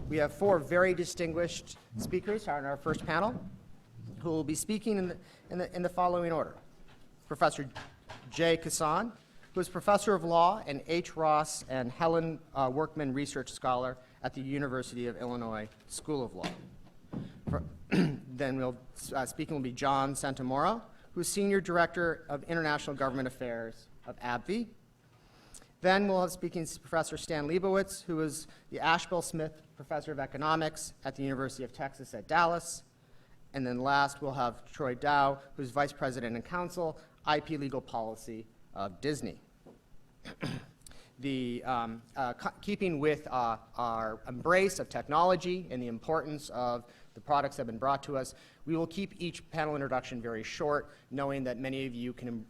We have four very distinguished speakers on our first panel who will be speaking in the following order. Professor Jay Kassan, who is Professor of Law and H. Ross and Helen Workman Research Scholar at the University of Illinois School of Law. Then speaking will be John Santamora, who is Senior Director of International Government Affairs of AbbVie. Then we'll have speaking Professor Stan Leibowitz, who is the Ashbel Smith Professor of Economics at the University of Texas at Dallas. And then last, we'll have Troy Dow, who's Vice President and Counsel, IP Legal Policy of Disney. Keeping with our embrace of technology and the importance of the products that have been brought to us, we will keep each panel introduction very short, knowing that many of you can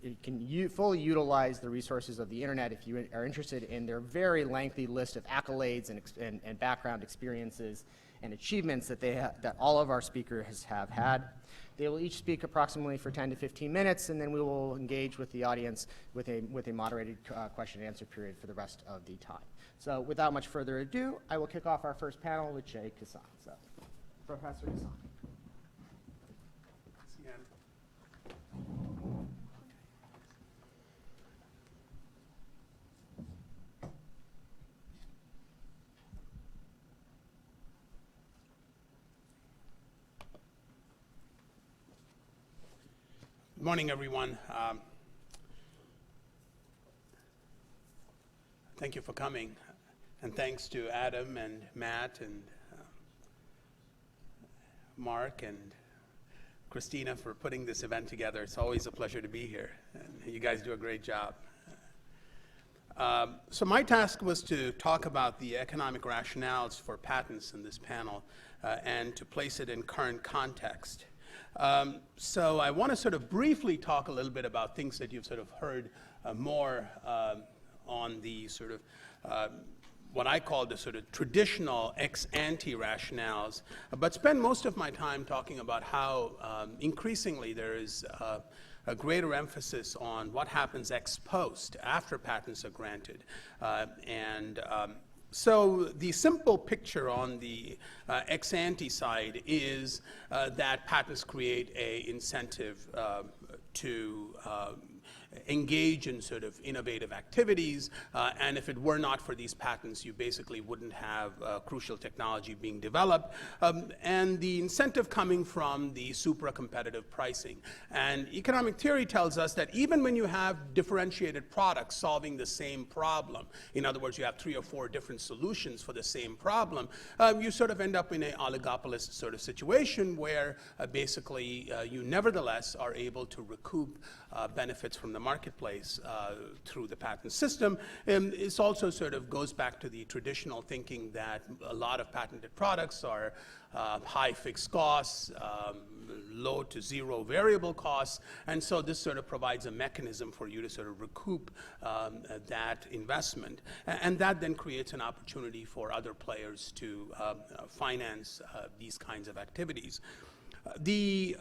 fully utilize the resources of the internet if you are interested in their very lengthy list of accolades and background experiences and achievements that that all of our speakers have had. They will each speak approximately for 10 to 15 minutes, and then we will engage with the audience with a moderated question and answer period for the rest of the time. So without much further ado, I will kick off our first panel with Jay Kassan. So, Professor Kassan. Good morning, everyone. Thank you for coming, and thanks to Adam and Matt and Mark and Christina for putting this event together. It's always a pleasure to be here, and you guys do a great job. So my task was to talk about the economic rationales for patents in this panel and to place it in current context. So I want to sort of briefly talk a little bit about things that you've sort of heard more on the sort of what I call the sort of traditional ex-ante rationales, but spend most of my time talking about how increasingly there is a greater emphasis on what happens ex post after patents are granted. So the simple picture on the ex-ante side is that patents create an incentive to engage in sort of innovative activities, and if it were not for these patents, you basically wouldn't have crucial technology being developed, and the incentive coming from the supra-competitive pricing. And economic theory tells us that even when you have differentiated products solving the same problem, in other words, you have 3 or 4 different solutions for the same problem, you sort of end up in an oligopolist sort of situation where basically you nevertheless are able to recoup benefits from the marketplace through the patent system. It also sort of goes back to the traditional thinking that a lot of patented products are high fixed costs, low to zero variable costs, and so this sort of provides a mechanism for you to sort of recoup that investment, and that then creates an opportunity for other players to finance these kinds of activities. The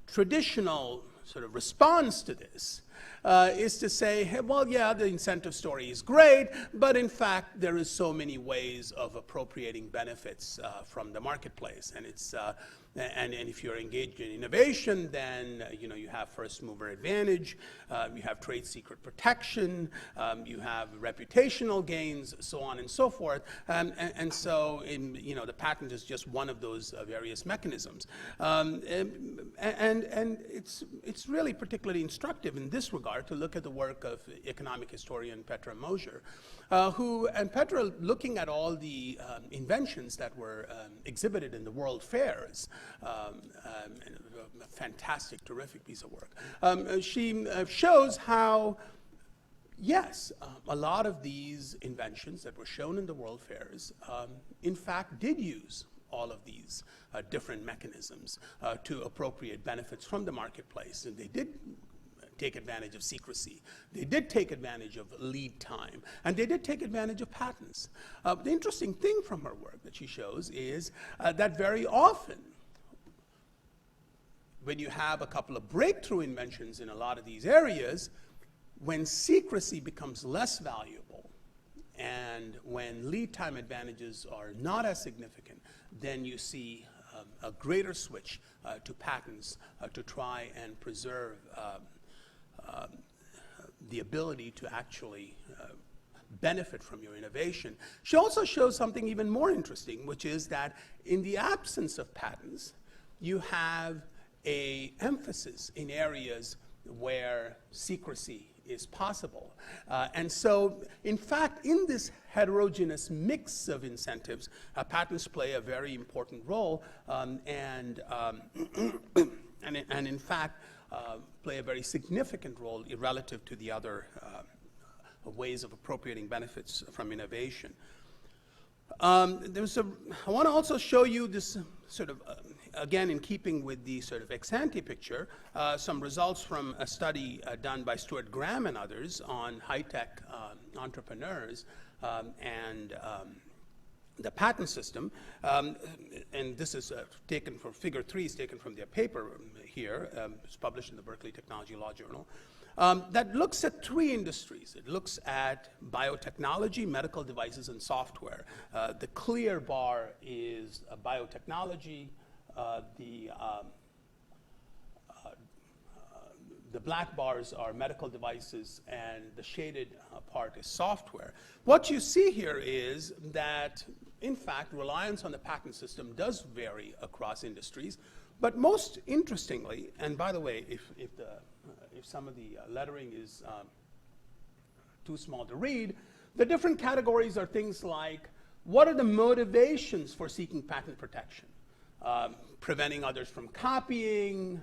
traditional sort of response to this is to say, hey, well, yeah, the incentive story is great, but in fact, there is so many ways of appropriating benefits from the marketplace, and it's and if you're engaged in innovation, then you have first mover advantage, you have trade secret protection, you have reputational gains, so on and so forth, and so the patent is just one of those various mechanisms, and it's really particularly instructive in this regard to look at the work of economic historian Petra Moser, Petra, looking at all the inventions that were exhibited in the world fairs, a fantastic, terrific piece of work. She shows how, yes, a lot of these inventions that were shown in the world fairs, in fact, did use all of these different mechanisms to appropriate benefits from the marketplace, and they did take advantage of secrecy. They did take advantage of lead time, and they did take advantage of patents. The interesting thing from her work that she shows is that very often, when you have a couple of breakthrough inventions in a lot of these areas, when secrecy becomes less valuable and when lead time advantages are not as significant, then you see a greater switch to patents to try and preserve the ability to actually benefit from your innovation. She also shows something even more interesting, which is that in the absence of patents, you have an emphasis in areas where secrecy is possible. And so, in fact, in this heterogeneous mix of incentives, patents play a very important role, and in fact, play a very significant role relative to the other ways of appropriating benefits from innovation. I want to also show you this sort of, again, in keeping with the sort of ex-ante picture, some results from a study done by Stuart Graham and others on high-tech entrepreneurs and the patent system. And this is taken from figure 3 is taken from their paper here. It's published in the Berkeley Technology Law Journal. That looks at 3 industries. It looks at biotechnology, medical devices, and software. The clear bar is biotechnology. The black bars are medical devices, and the shaded part is software. What you see here is that, in fact, reliance on the patent system does vary across industries. But most interestingly, and by the way, if some of the lettering is too small to read, the different categories are things like, what are the motivations for seeking patent protection? Preventing others from copying,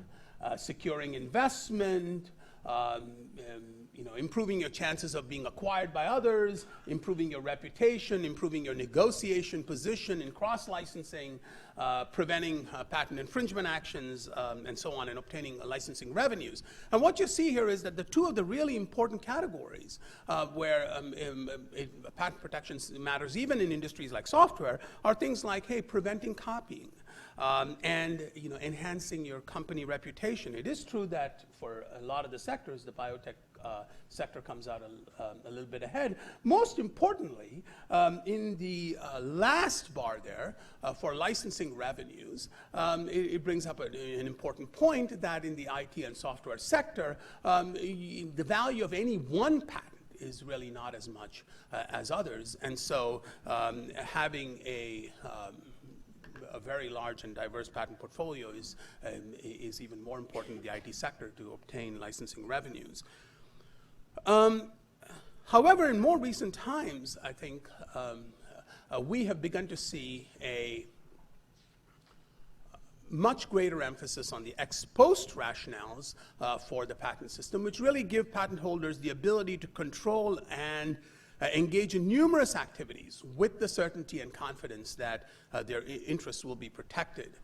securing investment, improving your chances of being acquired by others, improving your reputation, improving your negotiation position in cross-licensing, preventing patent infringement actions, and so on, and obtaining licensing revenues. And what you see here is that the 2 of the really important categories where patent protection matters, even in industries like software, are things like, hey, preventing copying. And enhancing your company reputation. It is true that for a lot of the sectors, the biotech sector comes out a little bit ahead. Most importantly, in the last bar there, for licensing revenues, it brings up an important point that in the IT and software sector, the value of any one patent is really not as much as others. And so having a very large and diverse patent portfolio is even more important in the IT sector to obtain licensing revenues. However, in more recent times, I think we have begun to see a much greater emphasis on the ex post rationales for the patent system, which really give patent holders the ability to control and engage in numerous activities with the certainty and confidence that their interests will be protected.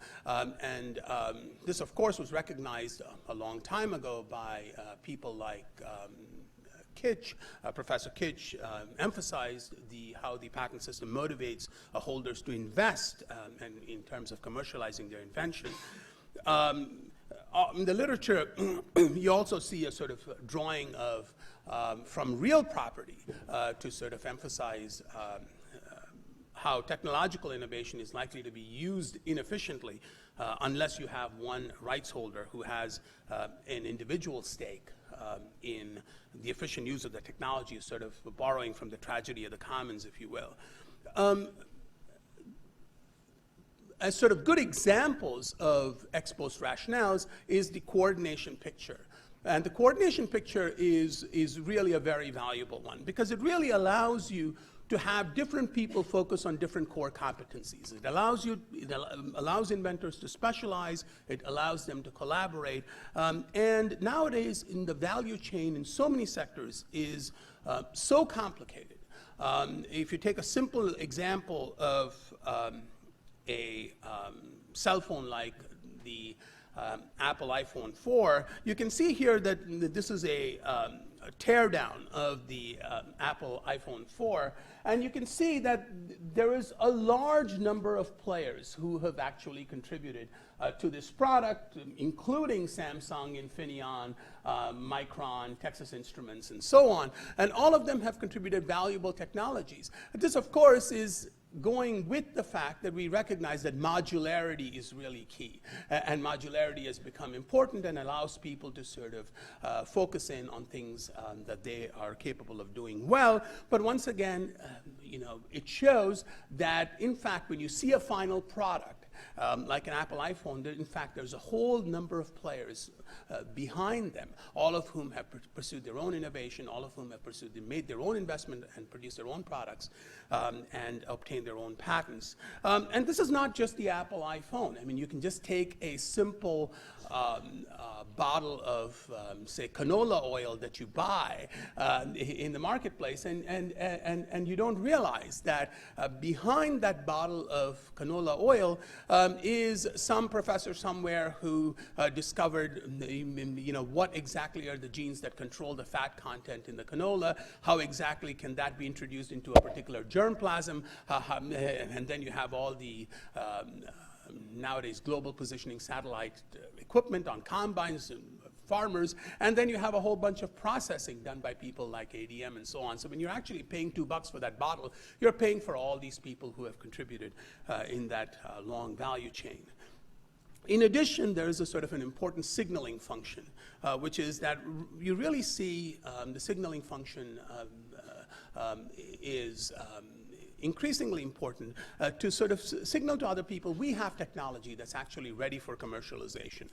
This, of course, was recognized a long time ago by people like Kitch. Professor Kitch emphasized how the patent system motivates holders to invest and in terms of commercializing their invention. In the literature, you also see a sort of drawing of from real property to sort of emphasize how technological innovation is likely to be used inefficiently unless you have one rights holder who has an individual stake in the efficient use of the technology, sort of borrowing from the tragedy of the commons, if you will. As sort of good examples of ex post rationales is the coordination picture. And the coordination picture is really a very valuable one because it really allows you to have different people focus on different core competencies. It allows inventors to specialize, it allows them to collaborate, and nowadays in the value chain in so many sectors is so complicated. If you take a simple example of a cell phone like the Apple iPhone 4, you can see here that this is a teardown of the Apple iPhone 4, and you can see that there is a large number of players who have actually contributed to this product, including Samsung, Infineon, Micron, Texas Instruments, and so on. And all of them have contributed valuable technologies. This, of course, is going with the fact that we recognize that modularity is really key. And modularity has become important and allows people to sort of focus in on things that they are capable of doing well. But once again, it shows that, in fact, when you see a final product, like an Apple iPhone, in fact, there's a whole number of players behind them, all of whom have pursued their own innovation, all of whom have made their own investment and produced their own products and obtained their own patents. And this is not just the Apple iPhone. I mean, you can just take a simple bottle of, say, canola oil that you buy in the marketplace, and you don't realize that behind that bottle of canola oil is some professor somewhere who discovered what exactly are the genes that control the fat content in the canola, how exactly can that be introduced into a particular germplasm, and then you have all the nowadays global positioning satellite equipment on combines and farmers, and then you have a whole bunch of processing done by people like ADM and so on. So when you're actually paying $2 for that bottle, you're paying for all these people who have contributed in that long value chain. In addition, there is a sort of an important signaling function, which is that you really see the signaling function is increasingly important to sort of signal to other people, we have technology that's actually ready for commercialization.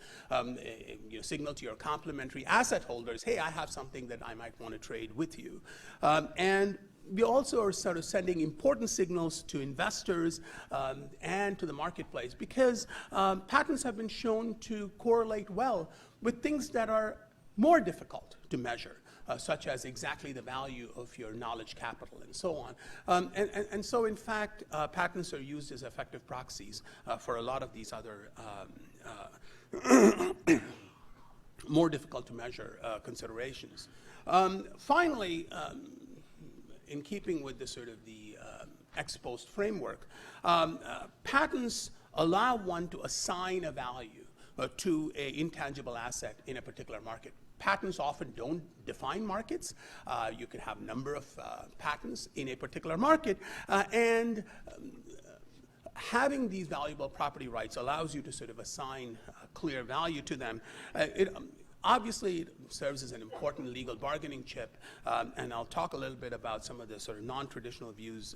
Signal to your complementary asset holders, hey, I have something that I might want to trade with you. And we also are sort of sending important signals to investors and to the marketplace, because patents have been shown to correlate well with things that are more difficult to measure. Such as exactly the value of your knowledge capital and so on. And so, in fact, patents are used as effective proxies for a lot of these other more difficult to measure considerations. Finally, in keeping with the sort of the ex post framework, patents allow one to assign a value to an intangible asset in a particular market. Patents often don't define markets. You could have a number of patents in a particular market, and having these valuable property rights allows you to sort of assign a clear value to them. Obviously, it serves as an important legal bargaining chip, and I'll talk a little bit about some of the sort of non-traditional uses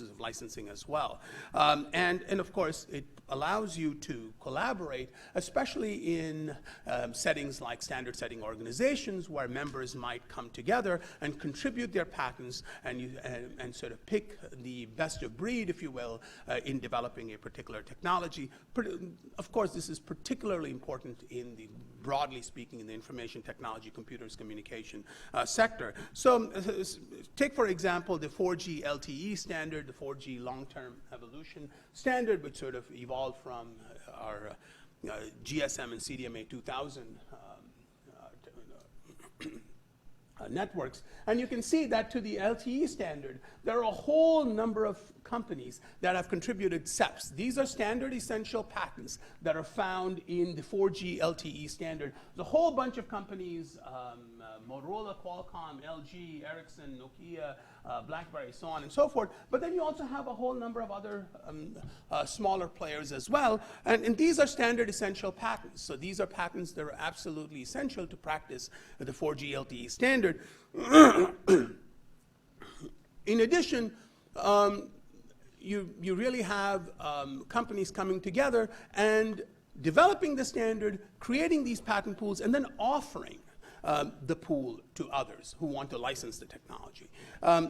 of licensing as well. And of course, it allows you to collaborate, especially in settings like standard-setting organizations, where members might come together and contribute their patents and sort of pick the best of breed, if you will, in developing a particular technology. Of course, this is particularly important in the, broadly speaking, in the information technology, computers, communication sector. So take, for example, the 4G LTE standard, the 4G long-term evolution standard, which sort of evolved from our GSM and CDMA 2000 networks. And you can see that to the LTE standard, there are a whole number of companies that have contributed SEPs. These are standard essential patents that are found in the 4G LTE standard. There's a whole bunch of companies, Motorola, Qualcomm, LG, Ericsson, Nokia, BlackBerry, so on and so forth. But then you also have a whole number of other smaller players as well. And these are standard essential patents. So these are patents that are absolutely essential to practice the 4G LTE standard. In addition, you really have companies coming together and developing the standard, creating these patent pools, and then offering the pool to others who want to license the technology.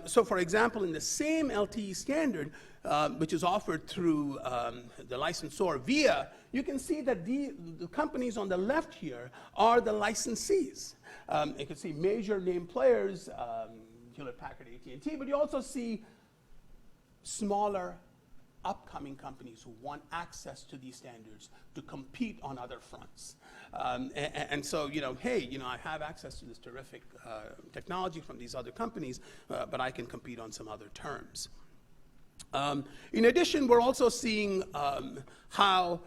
So for example, in the same LTE standard, which is offered through the licensor VIA, you can see that the companies on the left here are the licensees. You can see major name players, Hewlett Packard, AT&T, but you also see smaller upcoming companies who want access to these standards to compete on other fronts. And so, hey, I have access to this terrific technology from these other companies, but I can compete on some other terms. In addition, we're also seeing how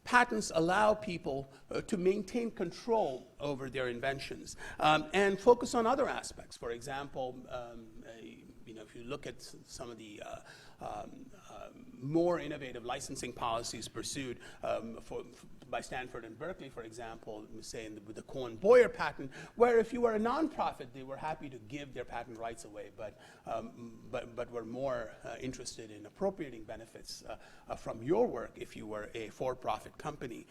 patents allow people to maintain control over their inventions and focus on other aspects. For example, if you look at some of the more innovative licensing policies pursued by Stanford and Berkeley, for example, say with the Cohen-Boyer patent, where if you were a nonprofit, they were happy to give their patent rights away, but were more interested in appropriating benefits from your work if you were a for-profit company.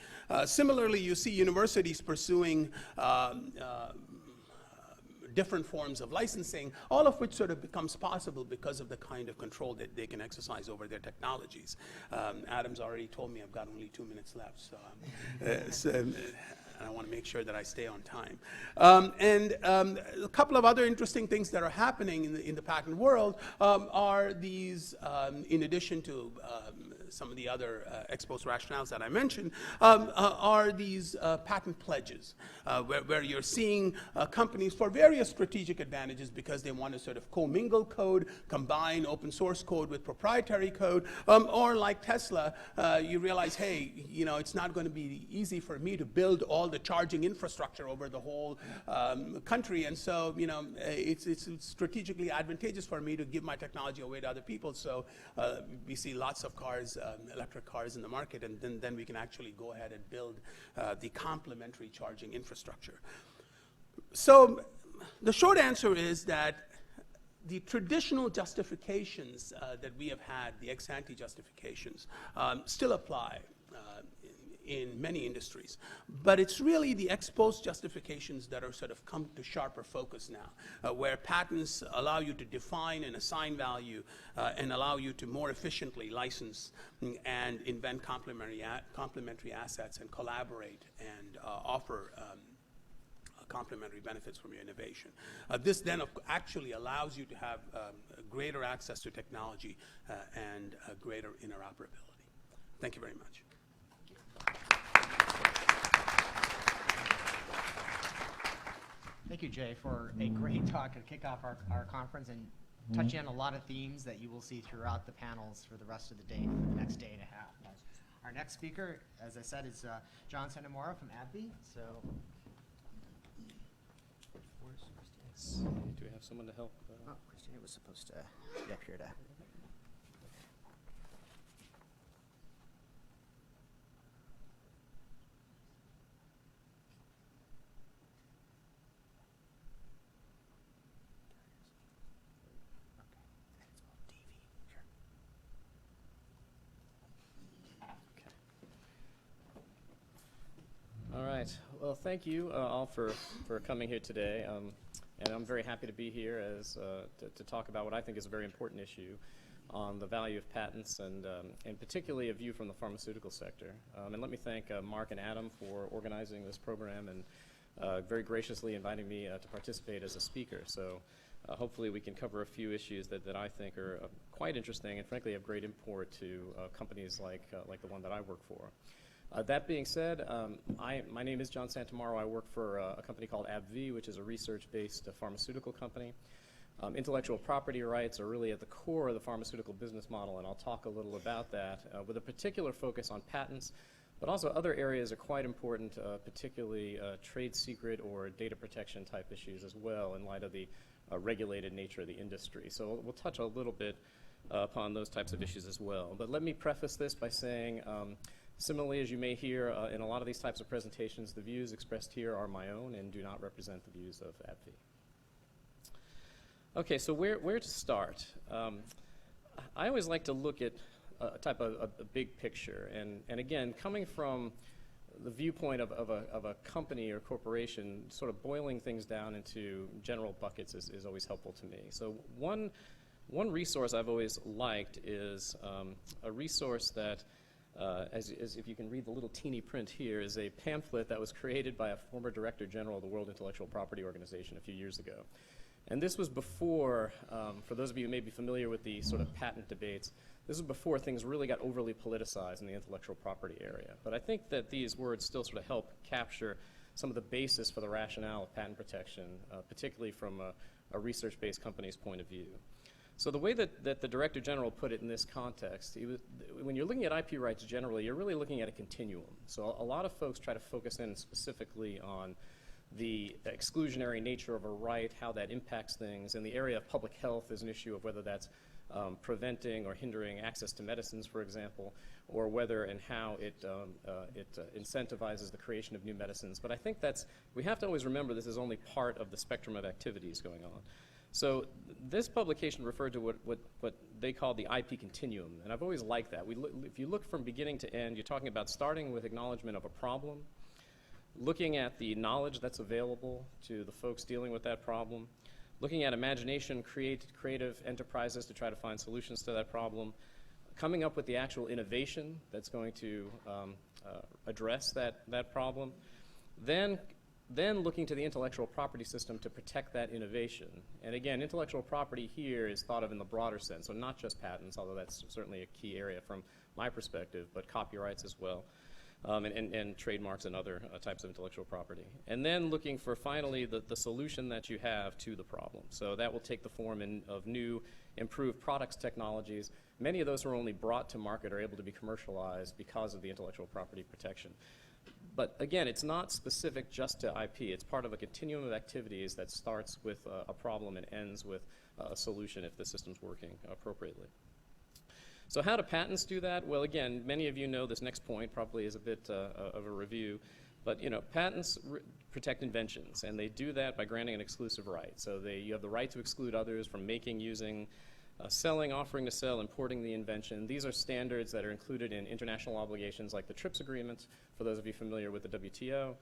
Similarly, you see universities pursuing different forms of licensing, all of which sort of becomes possible because of the kind of control that they can exercise over their technologies. Adam's already told me I've got only 2 minutes left, so I want to make sure that I stay on time. A couple of other interesting things that are happening in the patent world are these, in addition to some of the other ex post rationales that I mentioned, are these patent pledges, where you're seeing companies for various strategic advantages because they want to sort of commingle code, combine open source code with proprietary code, or like Tesla, you realize, hey, it's not going to be easy for me to build all the charging infrastructure over the whole country, and so it's strategically advantageous for me to give my technology away to other people. So we see lots of cars, electric cars in the market, and then we can actually go ahead and build the complementary charging infrastructure. So the short answer is that the traditional justifications that we have had, the ex-ante justifications, still apply in many industries. But it's really the ex-post justifications that are sort of come to sharper focus now, where patents allow you to define and assign value and allow you to more efficiently license and invent complementary assets and collaborate and offer complementary benefits from your innovation. This then actually allows you to have greater access to technology and greater interoperability. Thank you very much. Thank you, Jay, for a great talk to kick off our conference and touching on a lot of themes that you will see throughout the panels for the rest of the day, for the next day and a half. Our next speaker, as I said, is John Santamora from AbbVie. So, do we have someone to help? Oh, Christina was supposed to be up here to. All right. Well, thank you all for coming here today. And I'm very happy to be here to talk about what I think is a very important issue on the value of patents and particularly a view from the pharmaceutical sector. And let me thank Mark and Adam for organizing this program and very graciously inviting me to participate as a speaker. So hopefully we can cover a few issues that I think are quite interesting and frankly of great import to companies like the one that I work for. That being said, my name is John Santamaro. I work for a company called AbbVie, which is a research-based pharmaceutical company. Intellectual property rights are really at the core of the pharmaceutical business model, and I'll talk a little about that with a particular focus on patents, but also other areas are quite important, particularly trade secret or data protection type issues as well in light of the regulated nature of the industry. So we'll touch a little bit upon those types of issues as well. But let me preface this by saying, similarly, as you may hear in a lot of these types of presentations, the views expressed here are my own and do not represent the views of AbbVie. Okay, so where to start? I always like to look at a big picture, and again, coming from the viewpoint of a company or corporation, sort of boiling things down into general buckets is always helpful to me. So one resource I've always liked is a resource that as if you can read the little teeny print here, is a pamphlet that was created by a former Director General of the World Intellectual Property Organization a few years ago. And this was before, for those of you who may be familiar with the sort of patent debates, this was before things really got overly politicized in the intellectual property area. But I think that these words still sort of help capture some of the basis for the rationale of patent protection, particularly from a research-based company's point of view. So the way that the Director General put it in this context, when you're looking at IP rights generally, you're really looking at a continuum. So a lot of folks try to focus in specifically on the exclusionary nature of a right, how that impacts things. In the area of public health, there's an issue of whether that's preventing or hindering access to medicines, for example, or whether and how it incentivizes the creation of new medicines. But I think we have to always remember this is only part of the spectrum of activities going on. So this publication referred to what they call the IP Continuum, and I've always liked that. If you look from beginning to end, you're talking about starting with acknowledgement of a problem, looking at the knowledge that's available to the folks dealing with that problem, looking at imagination, creative enterprises to try to find solutions to that problem, coming up with the actual innovation that's going to address that problem, then looking to the intellectual property system to protect that innovation. And again, intellectual property here is thought of in the broader sense, so not just patents, although that's certainly a key area from my perspective, but copyrights as well, and trademarks and other types of intellectual property. And then looking for finally the solution that you have to the problem. So that will take the form of new improved products, technologies. Many of those are only brought to market or able to be commercialized because of the intellectual property protection. But again, it's not specific just to IP. It's part of a continuum of activities that starts with a problem and ends with a solution if the system's working appropriately. So how do patents do that? Well, again, many of you know this next point probably is a bit of a review. But patents protect inventions, and they do that by granting an exclusive right. So you have the right to exclude others from making, using, selling, offering to sell, importing the invention. These are standards that are included in international obligations like the TRIPS agreement, for those of you familiar with the WTO,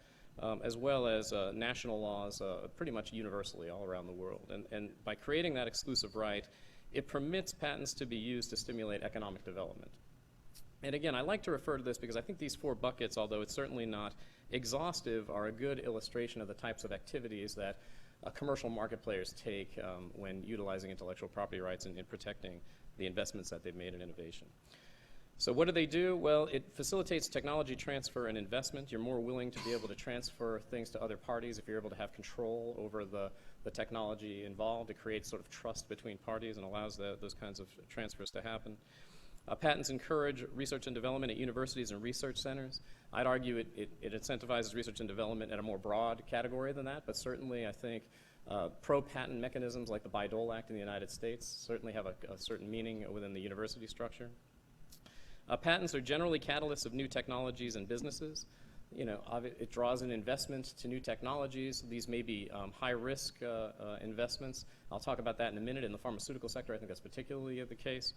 as well as national laws pretty much universally all around the world. And by creating that exclusive right, it permits patents to be used to stimulate economic development. And again, I like to refer to this because I think these 4 buckets, although it's certainly not exhaustive, are a good illustration of the types of activities that commercial market players take when utilizing intellectual property rights and in protecting the investments that they've made in innovation. So what do they do? Well, it facilitates technology transfer and investment. You're more willing to be able to transfer things to other parties if you're able to have control over the technology involved. It creates sort of trust between parties and allows those kinds of transfers to happen. Patents encourage research and development at universities and research centers. I'd argue it incentivizes research and development at a more broad category than that, but certainly I think pro-patent mechanisms like the Bayh-Dole Act in the United States certainly have a certain meaning within the university structure. Patents are generally catalysts of new technologies and businesses. It draws in investment to new technologies. These may be high-risk investments. I'll talk about that in a minute. In the pharmaceutical sector, I think that's particularly the case.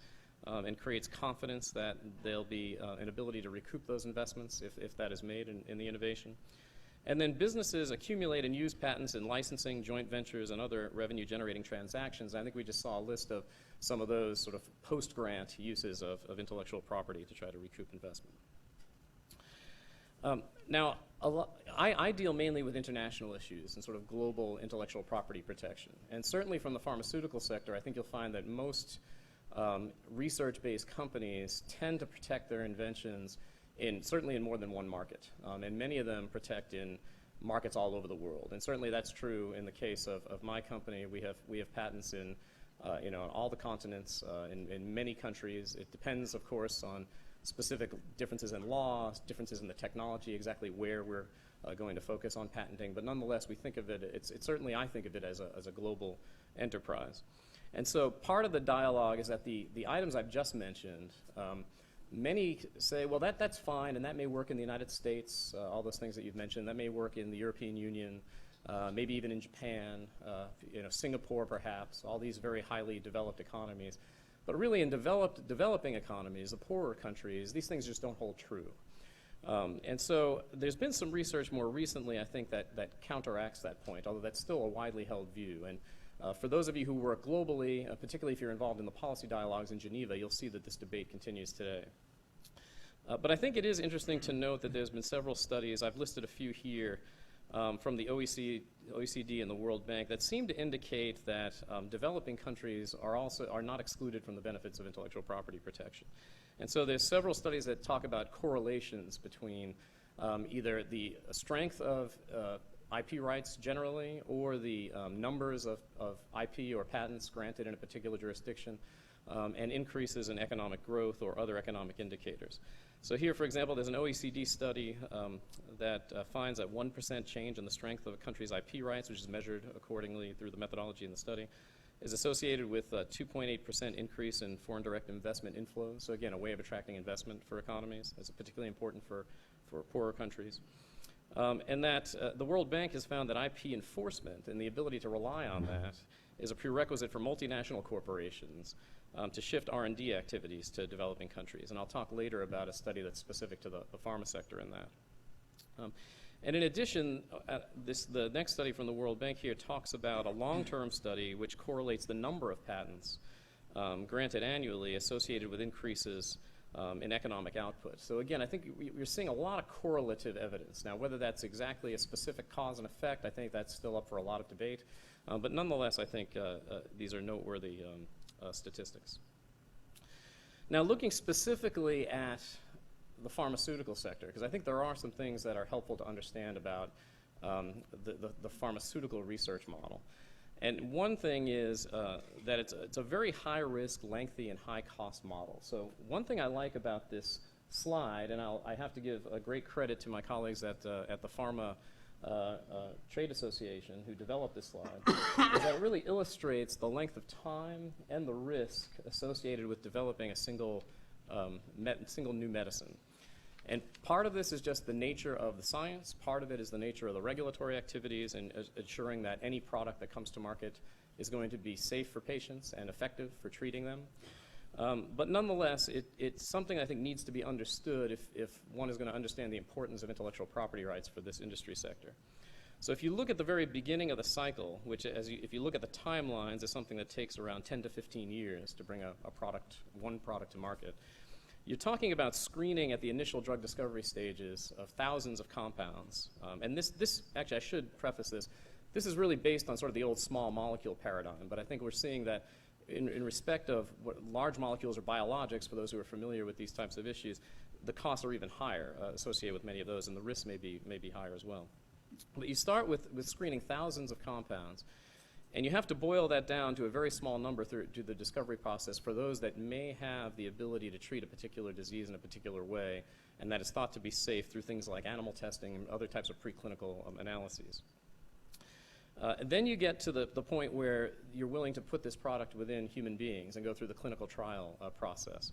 And creates confidence that there'll be an ability to recoup those investments if that is made in the innovation. And then businesses accumulate and use patents in licensing, joint ventures, and other revenue-generating transactions. I think we just saw a list of some of those sort of post-grant uses of intellectual property to try to recoup investment. Now, I deal mainly with international issues and sort of global intellectual property protection. And certainly from the pharmaceutical sector, I think you'll find that most research-based companies tend to protect their inventions certainly in more than one market. And many of them protect in markets all over the world. And certainly that's true in the case of my company. We have patents in all the continents, in many countries. It depends, of course, on specific differences in law, differences in the technology, exactly where we're going to focus on patenting. But nonetheless, we think of it, certainly I think of it as a global enterprise. And so part of the dialogue is that the items I've just mentioned, many say, well, that's fine, and that may work in the United States, all those things that you've mentioned. That may work in the European Union, maybe even in Japan, Singapore perhaps, all these very highly developed economies. But really in developing economies, the poorer countries, these things just don't hold true. And so there's been some research more recently, I think, that counteracts that point, although that's still a widely held view. And for those of you who work globally, particularly if you're involved in the policy dialogues in Geneva, you'll see that this debate continues today. But I think it is interesting to note that there's been several studies, I've listed a few here, from the OECD and the World Bank that seem to indicate that developing countries are not excluded from the benefits of intellectual property protection. And so there's several studies that talk about correlations between either the strength of IP rights generally, or the numbers of IP or patents granted in a particular jurisdiction, and increases in economic growth or other economic indicators. So here, for example, there's an OECD study that finds that 1% change in the strength of a country's IP rights, which is measured accordingly through the methodology in the study, is associated with a 2.8% increase in foreign direct investment inflows. So again, a way of attracting investment for economies. That's particularly important for poorer countries. And that the World Bank has found that IP enforcement and the ability to rely on that is a prerequisite for multinational corporations to shift R&D activities to developing countries. And I'll talk later about a study that's specific to the pharma sector in that. And in addition, the next study from the World Bank here talks about a long-term study which correlates the number of patents granted annually associated with increases in economic output. So again, I think we're seeing a lot of correlative evidence. Now, whether that's exactly a specific cause and effect, I think that's still up for a lot of debate. But nonetheless, I think these are noteworthy statistics. Now, looking specifically at the pharmaceutical sector, because I think there are some things that are helpful to understand about the pharmaceutical research model. And one thing is that it's a very high-risk, lengthy, and high-cost model. So one thing I like about this slide, and I have to give a great credit to my colleagues at the Pharma Trade Association who developed this slide, is that it really illustrates the length of time and the risk associated with developing a single new medicine. And part of this is just the nature of the science. Part of it is the nature of the regulatory activities and ensuring that any product that comes to market is going to be safe for patients and effective for treating them. But nonetheless, it's something I think needs to be understood if one is going to understand the importance of intellectual property rights for this industry sector. So if you look at the very beginning of the cycle, which if you look at the timelines, is something that takes around 10 to 15 years to bring one product to market. You're talking about screening at the initial drug discovery stages of thousands of compounds. And this actually, I should preface this, this is really based on sort of the old small molecule paradigm, but I think we're seeing that in respect of what large molecules or biologics, for those who are familiar with these types of issues, the costs are even higher associated with many of those, and the risks may be higher as well. But you start with screening thousands of compounds, and you have to boil that down to a very small number through the discovery process for those that may have the ability to treat a particular disease in a particular way, and that is thought to be safe through things like animal testing and other types of preclinical analyses. And then you get to the point where you're willing to put this product within human beings and go through the clinical trial process.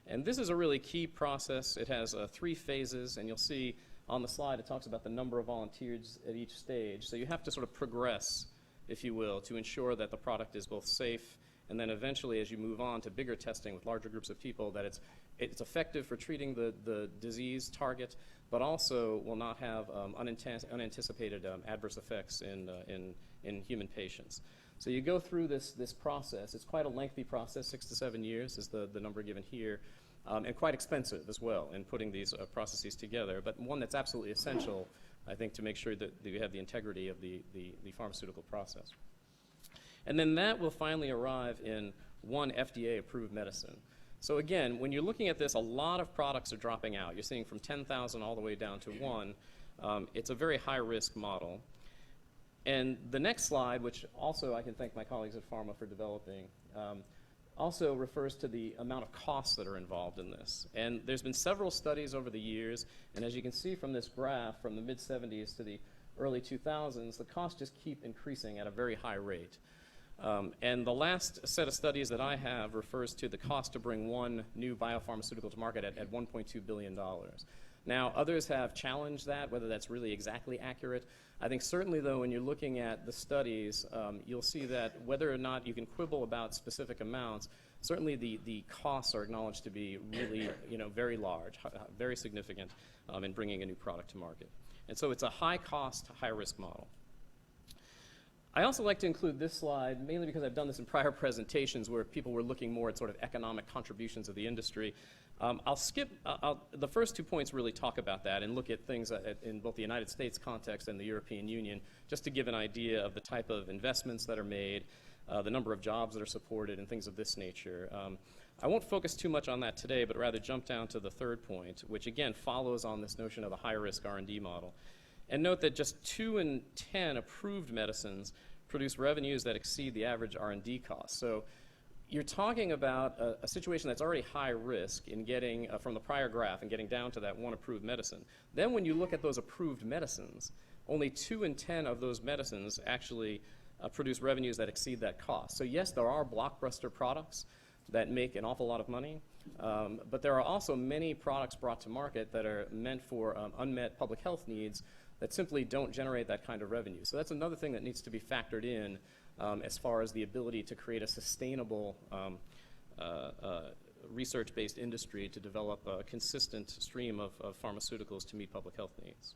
And this is a really key process. It has 3 phases, and you'll see on the slide it talks about the number of volunteers at each stage. So you have to sort of progress, if you will, to ensure that the product is both safe, and then eventually as you move on to bigger testing with larger groups of people, that it's effective for treating the disease target, but also will not have unanticipated adverse effects in human patients. So you go through this process. It's quite a lengthy process, 6 to 7 years is the number given here, and quite expensive as well in putting these processes together, but one that's absolutely essential, I think, to make sure that you have the integrity of the pharmaceutical process. And then that will finally arrive in one FDA-approved medicine. So again, when you're looking at this, a lot of products are dropping out. You're seeing from 10,000 all the way down to 1. It's a very high-risk model. And the next slide, which also I can thank my colleagues at Pharma for developing, also refers to the amount of costs that are involved in this. And there's been several studies over the years, and as you can see from this graph, from the mid-'70s to the early 2000s, the costs just keep increasing at a very high rate. And the last set of studies that I have refers to the cost to bring one new biopharmaceutical to market at $1.2 billion. Now, others have challenged that, whether that's really exactly accurate. I think certainly, though, when you're looking at the studies, you'll see that whether or not you can quibble about specific amounts, certainly the costs are acknowledged to be really, very large, very significant in bringing a new product to market. And so it's a high-cost, high-risk model. I also like to include this slide, mainly because I've done this in prior presentations where people were looking more at sort of economic contributions of the industry. I'll skip, the first 2 points really talk about that and look at things in both the United States context and the European Union, just to give an idea of the type of investments that are made, the number of jobs that are supported, and things of this nature. I won't focus too much on that today, but rather jump down to the third point, which again follows on this notion of a high-risk R&D model. And note that just 2 in 10 approved medicines produce revenues that exceed the average R&D cost. So you're talking about a situation that's already high risk in getting, from the prior graph, and getting down to that one approved medicine. Then when you look at those approved medicines, only 2 in 10 of those medicines actually produce revenues that exceed that cost. So yes, there are blockbuster products that make an awful lot of money, but there are also many products brought to market that are meant for unmet public health needs that simply don't generate that kind of revenue. So that's another thing that needs to be factored in as far as the ability to create a sustainable research-based industry to develop a consistent stream of pharmaceuticals to meet public health needs.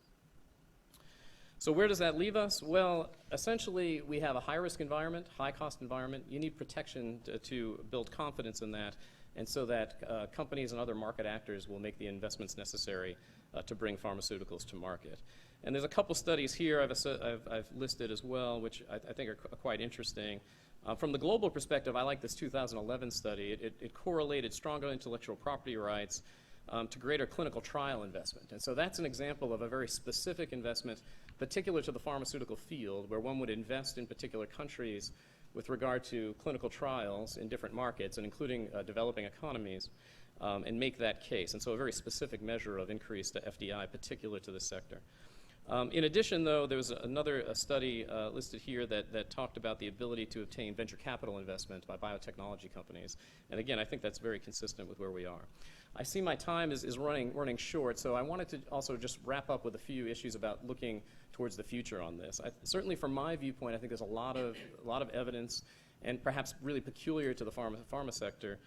So where does that leave us? Well, essentially, we have a high-risk environment, high-cost environment. You need protection to build confidence in that, and so that companies and other market actors will make the investments necessary to bring pharmaceuticals to market. And there's a couple studies here I've listed as well, which I think are quite interesting. From the global perspective, I like this 2011 study. It correlated stronger intellectual property rights to greater clinical trial investment. And so that's an example of a very specific investment particular to the pharmaceutical field, where one would invest in particular countries with regard to clinical trials in different markets, and including developing economies, and make that case. And so a very specific measure of increased FDI particular to this sector. In addition, though, there was another study listed here that talked about the ability to obtain venture capital investment by biotechnology companies. And again, I think that's very consistent with where we are. I see my time is running short, so I wanted to also just wrap up with a few issues about looking towards the future on this. Certainly from my viewpoint, I think there's a lot of evidence, and perhaps really peculiar to the pharma sector,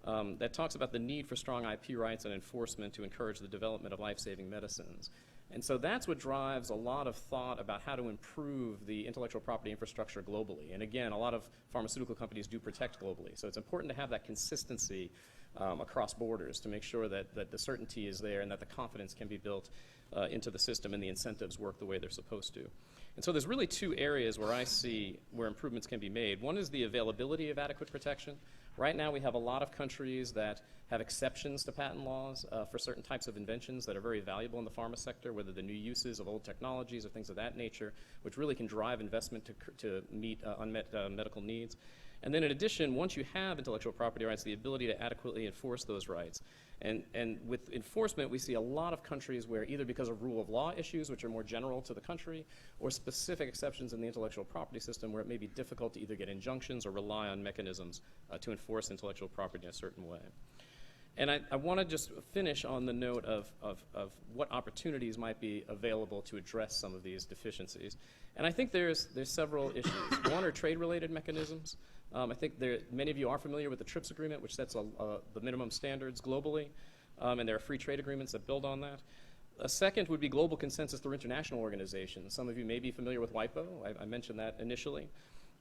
that talks about the need for strong IP rights and enforcement to encourage the development of life-saving medicines. And so that's what drives a lot of thought about how to improve the intellectual property infrastructure globally. And again, a lot of pharmaceutical companies do protect globally. So it's important to have that consistency across borders to make sure that the certainty is there and that the confidence can be built into the system and the incentives work the way they're supposed to. And so there's really 2 areas where I see where improvements can be made. One is the availability of adequate protection. Right now we have a lot of countries that have exceptions to patent laws for certain types of inventions that are very valuable in the pharma sector, whether the new uses of old technologies or things of that nature, which really can drive investment to meet unmet medical needs. And then in addition, once you have intellectual property rights, the ability to adequately enforce those rights. And with enforcement, we see a lot of countries where either because of rule of law issues, which are more general to the country, or specific exceptions in the intellectual property system where it may be difficult to either get injunctions or rely on mechanisms to enforce intellectual property in a certain way. And I want to just finish on the note of what opportunities might be available to address some of these deficiencies. And I think there's several issues. One are trade-related mechanisms. I think many of you are familiar with the TRIPS agreement, which sets the minimum standards globally, and there are free trade agreements that build on that. A second would be global consensus through international organizations. Some of you may be familiar with WIPO. I mentioned that initially.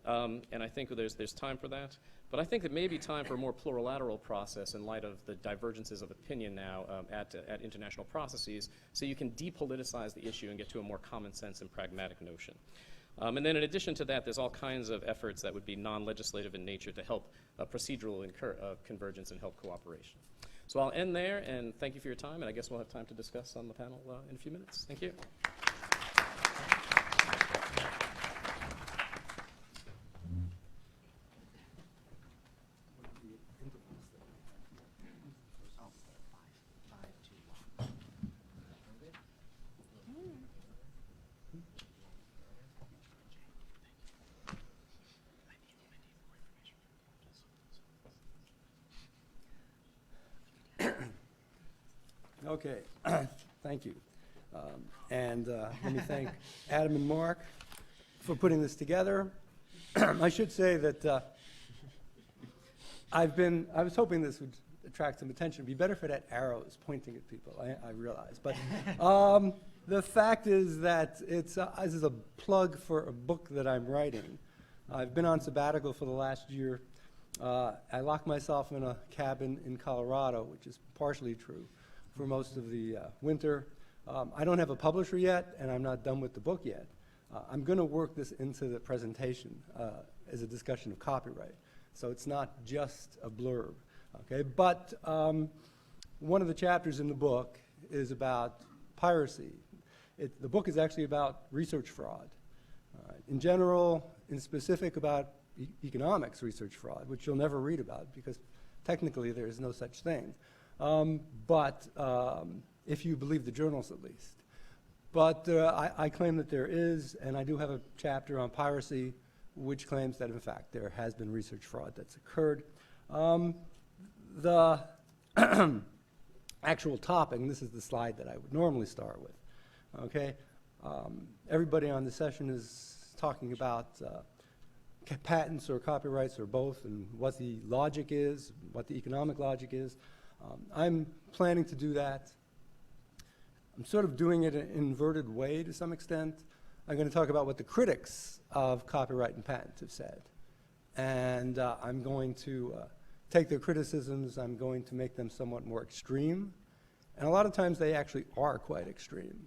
And I think there's time for that. But I think it may be time for a more plurilateral process in light of the divergences of opinion now at international processes, so you can depoliticize the issue and get to a more common sense and pragmatic notion. And then in addition to that, there's all kinds of efforts that would be non-legislative in nature to help procedural convergence and help cooperation. So I'll end there, and thank you for your time, and I guess we'll have time to discuss on the panel in a few minutes. Thank you. Okay, thank you. Let me thank Adam and Mark for putting this together. I should say that I was hoping this would attract some attention. It'd be better if it had arrows pointing at people, I realize. But the fact is that this is a plug for a book that I'm writing I've been on sabbatical for the last year. I locked myself in a cabin in Colorado, which is partially true, for most of the winter. I don't have a publisher yet, and I'm not done with the book yet. I'm going to work this into the presentation as a discussion of copyright. So it's not just a blurb, okay? But one of the chapters in the book is about piracy. The book is actually about research fraud. In general, in specific about economics research fraud, which you'll never read about because technically there is no such thing. But if you believe the journals at least. But I claim that there is, and I do have a chapter on piracy which claims that in fact there has been research fraud that's occurred. The actual topic, and this is the slide that I would normally start with, okay? Everybody on the session is talking about patents or copyrights or both and what the logic is, what the economic logic is. I'm planning to do that. I'm sort of doing it in an inverted way to some extent. I'm going to talk about what the critics of copyright and patent have said. And I'm going to take their criticisms, I'm going to make them somewhat more extreme. And a lot of times they actually are quite extreme.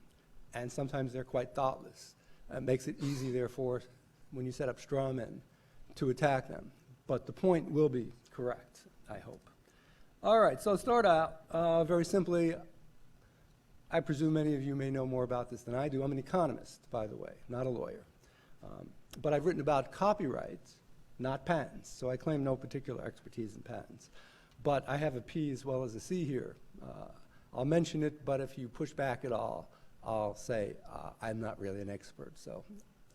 And sometimes they're quite thoughtless. It makes it easy, therefore, when you set up straw men, to attack them. But the point will be correct, I hope. All right, so start out very simply. I presume many of you may know more about this than I do. I'm an economist, by the way, not a lawyer. But I've written about copyright, not patents, so I claim no particular expertise in patents. But I have a P as well as a C here. I'll mention it, but if you push back at all, I'll say I'm not really an expert, so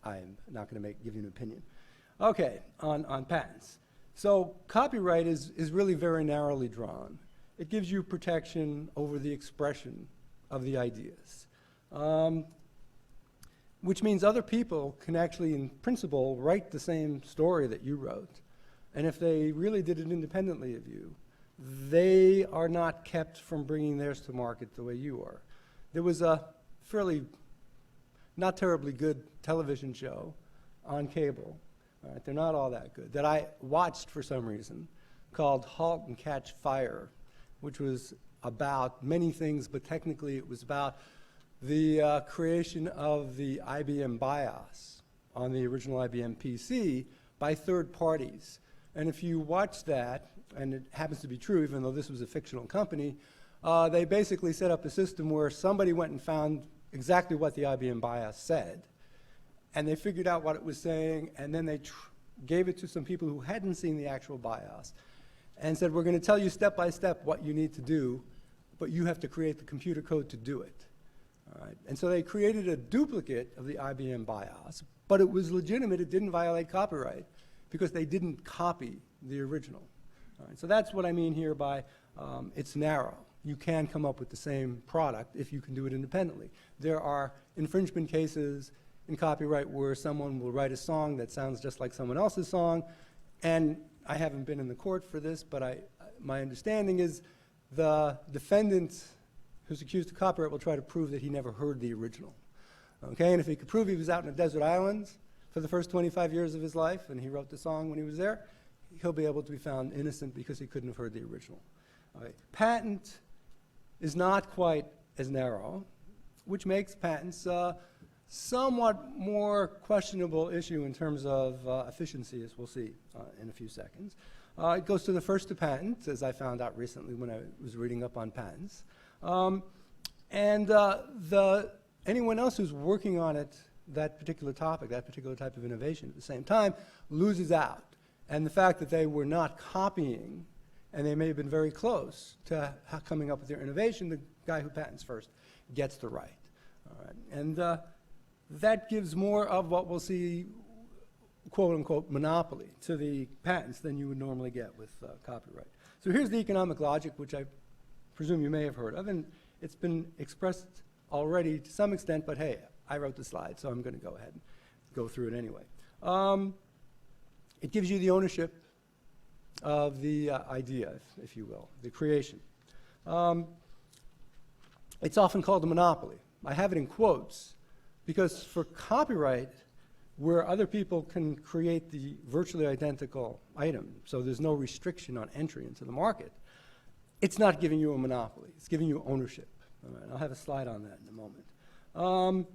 I'm not going to give you an opinion. Okay, on patents. So copyright is really very narrowly drawn. It gives you protection over the expression of the ideas, which means other people can actually, in principle, write the same story that you wrote. And if they really did it independently of you, they are not kept from bringing theirs to market the way you are. There was a fairly not terribly good television show on cable, all right, they're not all that good, that I watched for some reason, called Halt and Catch Fire, which was about many things, but technically it was about the creation of the IBM BIOS on the original IBM PC by third parties. And if you watch that, and it happens to be true, even though this was a fictional company, they basically set up a system where somebody went and found exactly what the IBM BIOS said, and they figured out what it was saying, and then they gave it to some people who hadn't seen the actual BIOS, and said, we're going to tell you step by step what you need to do, but you have to create the computer code to do it. All right? And so they created a duplicate of the IBM BIOS, but it was legitimate, it didn't violate copyright, because they didn't copy the original. All right? So that's what I mean here by it's narrow. You can come up with the same product if you can do it independently. There are infringement cases in copyright where someone will write a song that sounds just like someone else's song, and I haven't been in the court for this, but my understanding is the defendant who's accused of copyright will try to prove that he never heard the original. Okay, and if he could prove he was out in a desert island for the first 25 years of his life and he wrote the song when he was there, he'll be able to be found innocent because he couldn't have heard the original. Okay. Patent is not quite as narrow, which makes patents somewhat more questionable issue in terms of efficiency, as we'll see in a few seconds. It goes to the first to patent, as I found out recently when I was reading up on patents. Anyone else who's working on it, that particular topic, that particular type of innovation at the same time, loses out. And the fact that they were not copying, and they may have been very close to coming up with their innovation, the guy who patents first gets the right. All right. And that gives more of what we'll see, quote unquote, monopoly to the patents than you would normally get with copyright. So here's the economic logic, which I presume you may have heard of, and it's been expressed already to some extent, but hey, I wrote the slide, so I'm going to go ahead and go through it anyway. It gives you the ownership of the idea, if you will, the creation. It's often called a monopoly. I have it in quotes because for copyright, where other people can create the virtually identical item, so there's no restriction on entry into the market, it's not giving you a monopoly. It's giving you ownership. All right, I'll have a slide on that in a moment.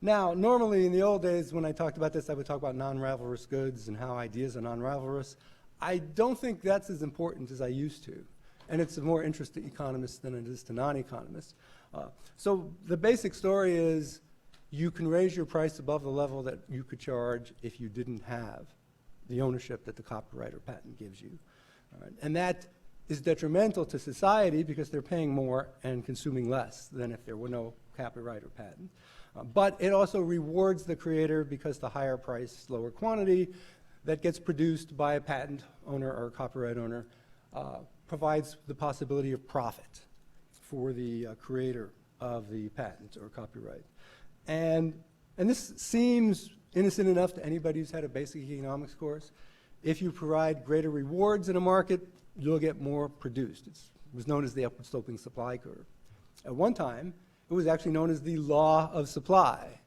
Now, normally in the old days when I talked about this, I would talk about non-rivalrous goods and how ideas are non-rivalrous. I don't think that's as important as I used to. And it's of more interest to economists than it is to non-economists. So the basic story is you can raise your price above the level that you could charge if you didn't have the ownership that the copyright or patent gives you. All right, and that is detrimental to society because they're paying more and consuming less than if there were no copyright or patent. But it also rewards the creator because the higher price, lower quantity that gets produced by a patent owner or copyright owner provides the possibility of profit for the creator of the patent or copyright. And this seems innocent enough to anybody who's had a basic economics course. If you provide greater rewards in a market, you'll get more produced. It was known as the upward sloping supply curve. At one time, it was actually known as the law of supply.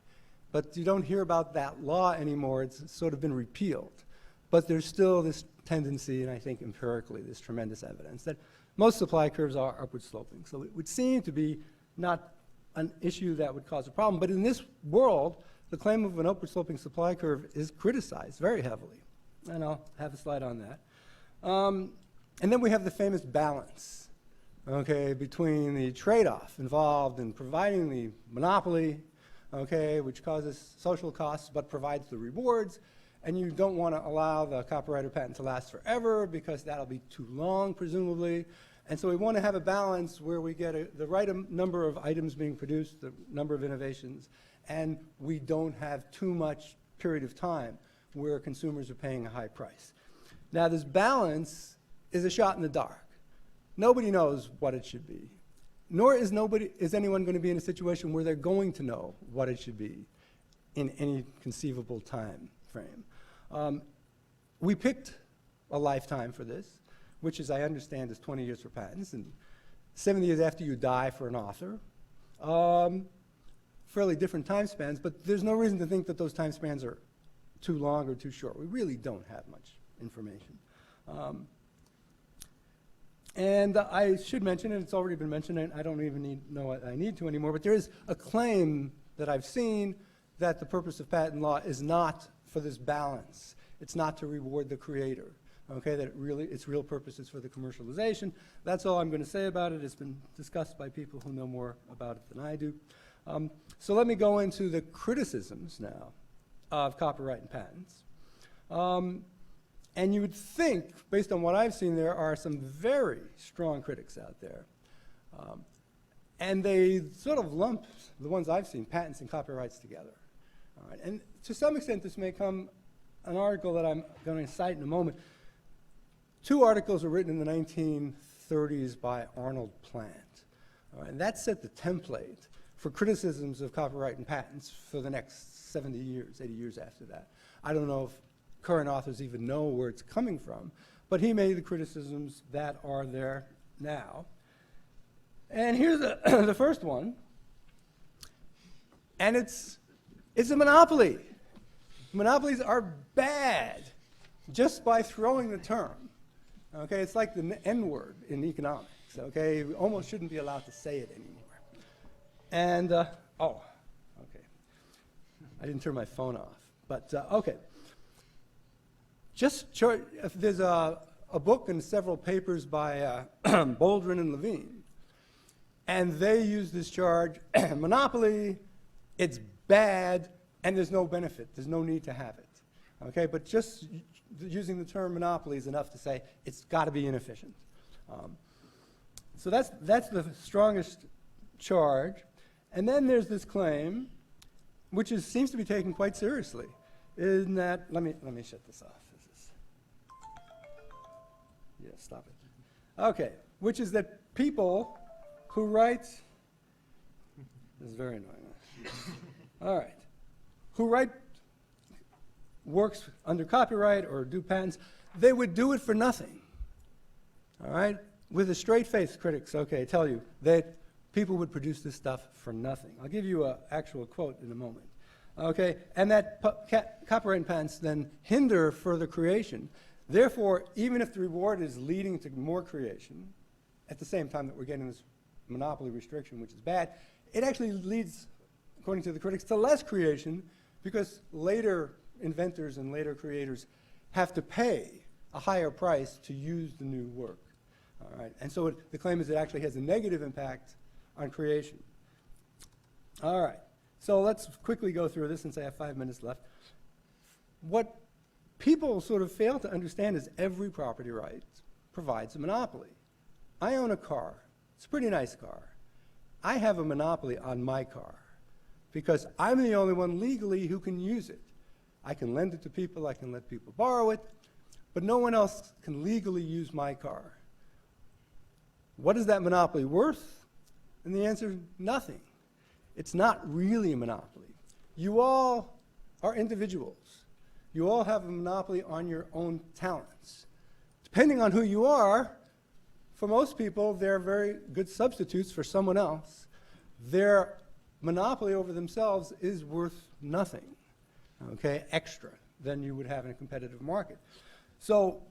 But you don't hear about that law anymore. It's sort of been repealed. But there's still this tendency, and I think empirically, there's tremendous evidence that most supply curves are upward sloping. So it would seem to be not an issue that would cause a problem. But in this world, the claim of an upward sloping supply curve is criticized very heavily. And I'll have a slide on that. And then we have the famous balance, okay, between the trade-off involved in providing the monopoly, okay, which causes social costs but provides the rewards, and you don't want to allow the copyright or patent to last forever because that'll be too long, presumably. And so we want to have a balance where we get the right number of items being produced, the number of innovations, and we don't have too much period of time where consumers are paying a high price. Now, this balance is a shot in the dark. Nobody knows what it should be, nor is anyone going to be in a situation where they're going to know what it should be in any conceivable time frame. We picked a lifetime for this, which, as I understand, is 20 years for patents, and 70 years after you die for an author. Fairly different time spans, but there's no reason to think that those time spans are too long or too short. We really don't have much information. And I should mention, and it's already been mentioned, and I don't even know what I need to anymore, but there is a claim that I've seen that the purpose of patent law is not for this balance. It's not to reward the creator, okay, that its real purpose is for the commercialization. That's all I'm going to say about it. It's been discussed by people who know more about it than I do. So let me go into the criticisms now of copyright and patents. And you would think, based on what I've seen, there are some very strong critics out there. And they sort of lump the ones I've seen, patents and copyrights, together. All right. And to some extent, this may come an article that I'm going to cite in a moment. Two articles were written in the 1930s by Arnold Plant. All right. And that set the template for criticisms of copyright and patents for the next 70 years, 80 years after that. I don't know if current authors even know where it's coming from, but he made the criticisms that are there now. And here's the first one. And it's a monopoly. Monopolies are bad just by throwing the term. Okay, it's like the N word in economics. Okay, we almost shouldn't be allowed to say it anymore. And, oh, okay. I didn't turn my phone off, but okay. Just short, there's a book and several papers by Baldwin and Levine, and they use this charge, monopoly, it's bad, and there's no benefit. There's no need to have it. Okay, but just using the term monopoly is enough to say it's got to be inefficient. So that's the strongest charge. And then there's this claim, which seems to be taken quite seriously, in that, let me shut this off. Yeah, stop it. Okay, which is that people who write, this is very annoying. All right, who write works under copyright or do patents, they would do it for nothing. All right, with a straight face, critics, okay, tell you that people would produce this stuff for nothing. I'll give you an actual quote in a moment. Okay, and that copyright and patents then hinder further creation. Therefore, even if the reward is leading to more creation, at the same time that we're getting this monopoly restriction, which is bad, it actually leads, according to the critics, to less creation because later inventors and later creators have to pay a higher price to use the new work. All right, and so the claim is it actually has a negative impact on creation. All right, so let's quickly go through this since I have 5 minutes left. What people sort of fail to understand is every property right provides a monopoly. I own a car. It's a pretty nice car. I have a monopoly on my car because I'm the only one legally who can use it. I can lend it to people, I can let people borrow it, but no one else can legally use my car. What is that monopoly worth? And the answer is nothing. It's not really a monopoly. You all are individuals. You all have a monopoly on your own talents. Depending on who you are, for most people, they're very good substitutes for someone else. Their monopoly over themselves is worth nothing, okay, extra than you would have in a competitive market. So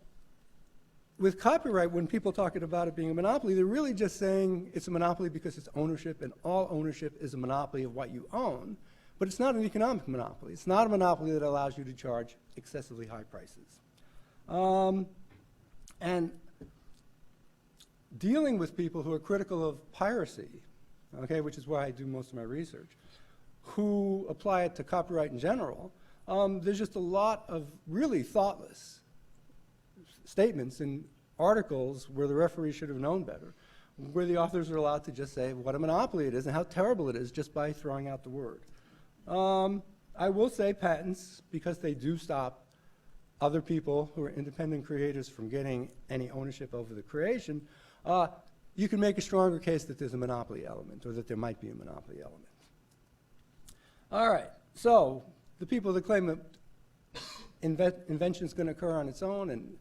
with copyright, when people talk about it being a monopoly, they're really just saying it's a monopoly because it's ownership, and all ownership is a monopoly of what you own, but it's not an economic monopoly. It's not a monopoly that allows you to charge excessively high prices. And dealing with people who are critical of piracy, okay, which is why I do most of my research, who apply it to copyright in general, there's just a lot of really thoughtless statements in articles where the referee should have known better, where the authors are allowed to just say what a monopoly it is and how terrible it is just by throwing out the word. I will say patents, because they do stop other people who are independent creators from getting any ownership over the creation, you can make a stronger case that there's a monopoly element or that there might be a monopoly element. All right, so the people that claim that invention is going to occur on its own and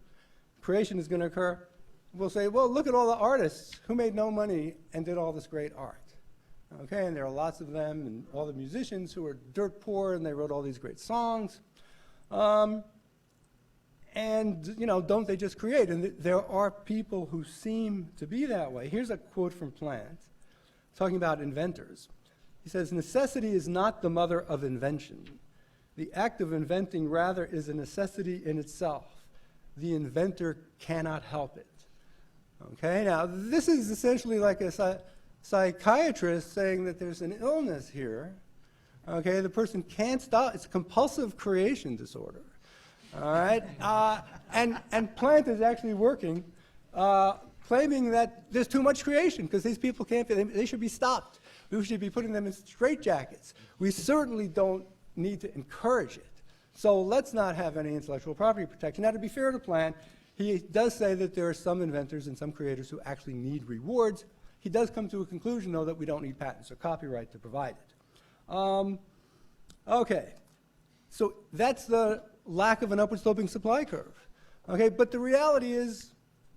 creation is going to occur will say, well, look at all the artists who made no money and did all this great art. Okay, and there are lots of them, and all the musicians who are dirt poor and they wrote all these great songs. And, you know, don't they just create? And there are people who seem to be that way. Here's a quote from Plant, talking about inventors. He says, necessity is not the mother of invention. The act of inventing, rather, is a necessity in itself. The inventor cannot help it. Okay, now, this is essentially like a psychiatrist saying that there's an illness here. Okay, the person can't stop. It's a compulsive creation disorder. All right, and Plant is actually working, claiming that there's too much creation because these people can't be, they should be stopped. We should be putting them in straitjackets. We certainly don't need to encourage it. So let's not have any intellectual property protection. Now, to be fair to Plant, he does say that there are some inventors and some creators who actually need rewards. He does come to a conclusion, though, that we don't need patents or copyright to provide it. Okay, so that's the lack of an upward sloping supply curve. Okay, but the reality is,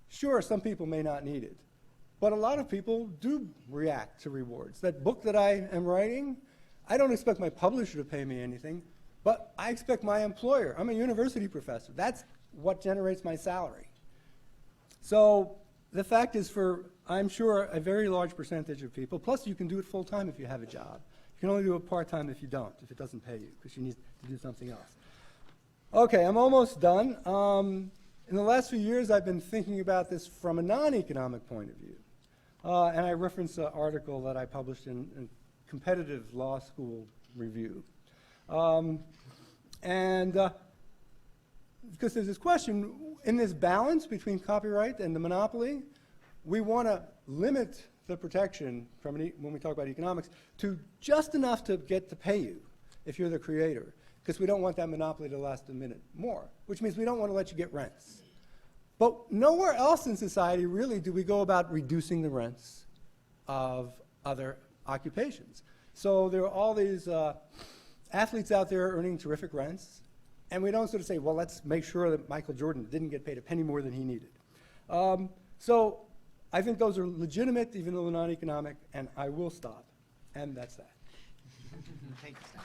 sure, some people may not need it, but a lot of people do react to rewards. That book that I am writing, I don't expect my publisher to pay me anything, but I expect my employer. I'm a university professor. That's what generates my salary. So the fact is, for, I'm sure, a very large percentage of people, plus you can do it full time if you have a job. You can only do it part time if you don't, if it doesn't pay you, because you need to do something else. Okay, I'm almost done. In the last few years, I've been thinking about this from a non-economic point of view. And I reference an article that I published in Competitive Law School Review. Because there's this question, in this balance between copyright and the monopoly, we want to limit the protection from when we talk about economics to just enough to get to pay you if you're the creator, because we don't want that monopoly to last a minute more, which means we don't want to let you get rents. But nowhere else in society really do we go about reducing the rents of other occupations. So there are all these athletes out there earning terrific rents, and we don't sort of say, well, let's make sure that Michael Jordan didn't get paid a penny more than he needed. So I think those are legitimate, even though they're non-economic, and I will stop. And that's that. Thank you, Stan.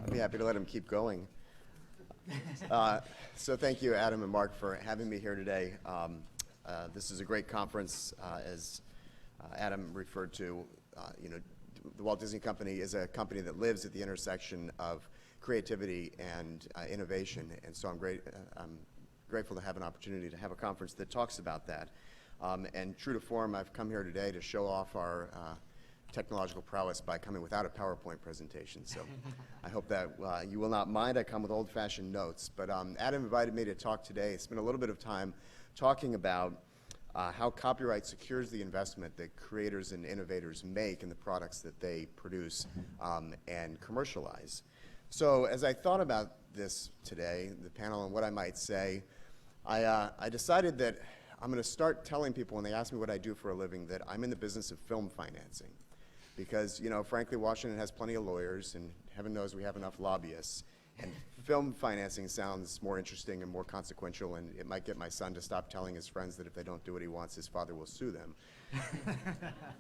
I'd be happy to let him keep going. So thank you, Adam and Mark, for having me here today. This is a great conference. As Adam referred to, the Walt Disney Company is a company that lives at the intersection of creativity and innovation, and so I'm grateful to have an opportunity to have a conference that talks about that. And true to form, I've come here today to show off our technological prowess by coming without a PowerPoint presentation. So I hope that you will not mind. I come with old-fashioned notes. But Adam invited me to talk today, spend a little bit of time talking about how copyright secures the investment that creators and innovators make in the products that they produce and commercialize. So as I thought about this today, the panel and what I might say, I decided that I'm going to start telling people when they ask me what I do for a living that I'm in the business of film financing. Because, frankly, Washington has plenty of lawyers, and heaven knows we have enough lobbyists. And film financing sounds more interesting and more consequential, and it might get my son to stop telling his friends that if they don't do what he wants, his father will sue them.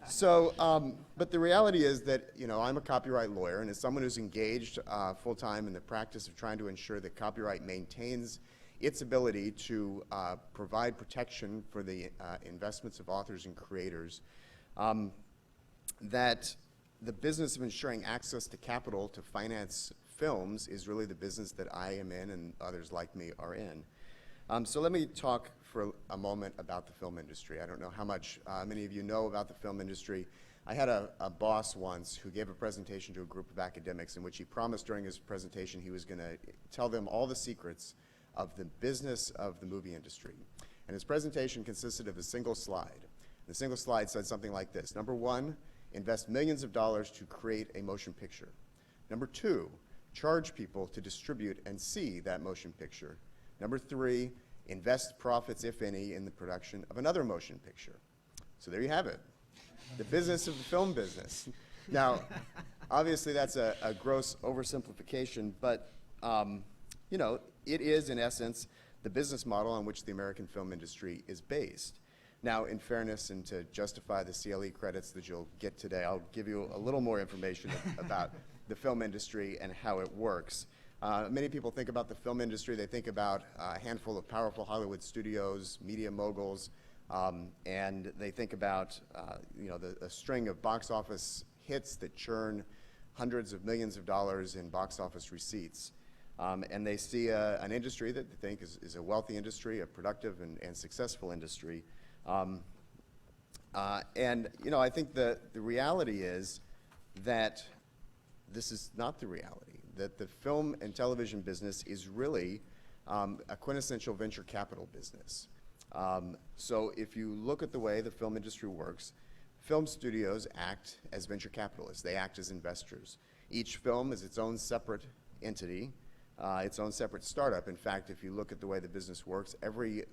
So, but the reality is that, I'm a copyright lawyer, and as someone who's engaged full-time in the practice of trying to ensure that copyright maintains its ability to provide protection for the investments of authors and creators, that the business of ensuring access to capital to finance films is really the business that I am in and others like me are in. So let me talk for a moment about the film industry. I don't know how much many of you know about the film industry. I had a boss once who gave a presentation to a group of academics in which he promised during his presentation he was going to tell them all the secrets of the business of the movie industry. And his presentation consisted of a single slide. The single slide said something like this. Number one, invest millions of dollars to create a motion picture. Number two, charge people to distribute and see that motion picture. Number three, invest profits, if any, in the production of another motion picture. So there you have it, the business of the film business. Now, obviously that's a gross oversimplification, but it is, in essence, the business model on which the American film industry is based. Now, in fairness, and to justify the CLE credits that you'll get today, I'll give you a little more information about the film industry and how it works. Many people think about the film industry, they think about a handful of powerful Hollywood studios, media moguls, and they think about a string of box office hits that churn hundreds of millions of dollars in box office receipts. And they see an industry that they think is a wealthy industry, a productive and successful industry. I think the reality is that this is not the reality, that the film and television business is really a quintessential venture capital business. So if you look at the way the film industry works, film studios act as venture capitalists. They act as investors. Each film is its own separate entity, its own separate startup. In fact, if you look at the way the business works, every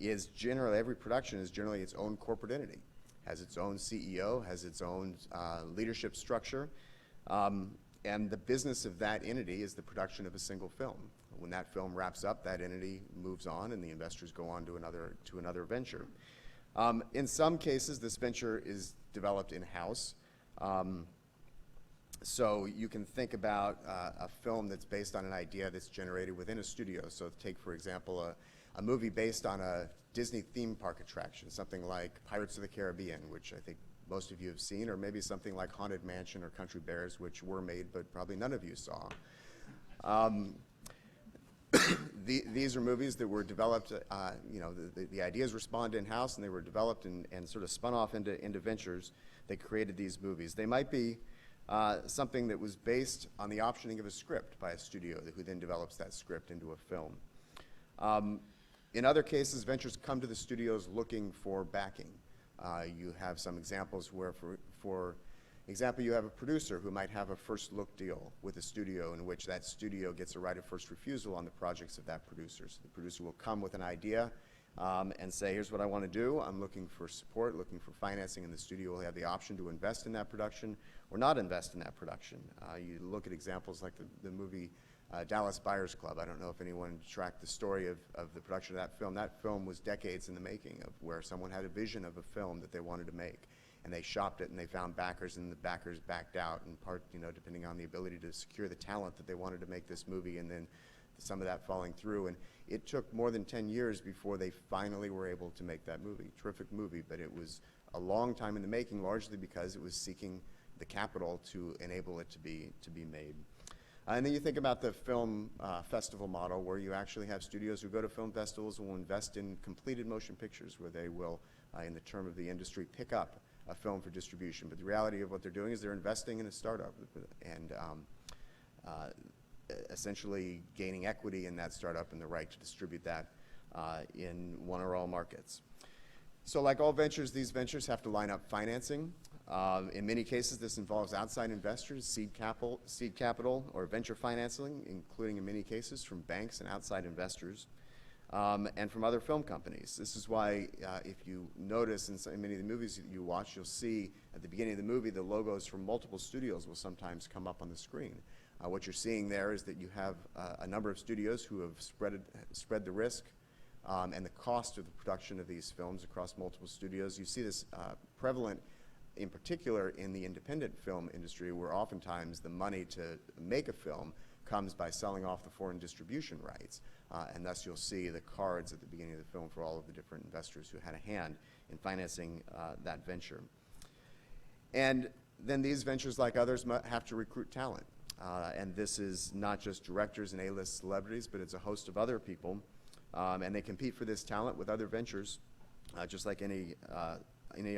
every production is generally its own corporate entity, has its own CEO, has its own leadership structure, and the business of that entity is the production of a single film. When that film wraps up, that entity moves on and the investors go on to another venture. In some cases, this venture is developed in-house. So you can think about a film that's based on an idea that's generated within a studio. So take, for example, a movie based on a Disney theme park attraction, something like Pirates of the Caribbean, which I think most of you have seen, or maybe something like Haunted Mansion or Country Bears, which were made, but probably none of you saw. These are movies that were developed, the ideas were spawned in-house, and they were developed and sort of spun off into ventures that created these movies. They might be something that was based on the optioning of a script by a studio who then develops that script into a film. In other cases, ventures come to the studios looking for backing. You have some examples where, for example, you have a producer who might have a first look deal with a studio in which that studio gets a right of first refusal on the projects of that producer. So the producer will come with an idea and say, here's what I want to do. I'm looking for support, looking for financing, and the studio will have the option to invest in that production or not invest in that production. You look at examples like the movie Dallas Buyers Club. I don't know if anyone tracked the story of the production of that film. That film was decades in the making, of where someone had a vision of a film that they wanted to make. and they shopped it and they found backers, and the backers backed out, in part, depending on the ability to secure the talent that they wanted to make this movie, and then some of that falling through. And it took more than 10 years before they finally were able to make that movie. Terrific movie, but it was a long time in the making, largely because it was seeking the capital to enable it to be made. And then you think about the film festival model, where you actually have studios who go to film festivals and will invest in completed motion pictures, where they will, in the term of the industry, pick up a film for distribution. But the reality of what they're doing is they're investing in a startup and essentially gaining equity in that startup and the right to distribute that in one or all markets. So like all ventures, these ventures have to line up financing. In many cases, this involves outside investors, seed capital, or venture financing, including in many cases from banks and outside investors, and from other film companies. This is why, if you notice in many of the movies that you watch, you'll see at the beginning of the movie the logos from multiple studios will sometimes come up on the screen. What you're seeing there is that you have a number of studios who have spread the risk and the cost of the production of these films across multiple studios. You see this prevalent in particular in the independent film industry, where oftentimes the money to make a film comes by selling off the foreign distribution rights. And thus you'll see the cards at the beginning of the film for all of the different investors who had a hand in financing that venture. And then these ventures, like others, have to recruit talent. And this is not just directors and A-list celebrities, but it's a host of other people. And they compete for this talent with other ventures, just like any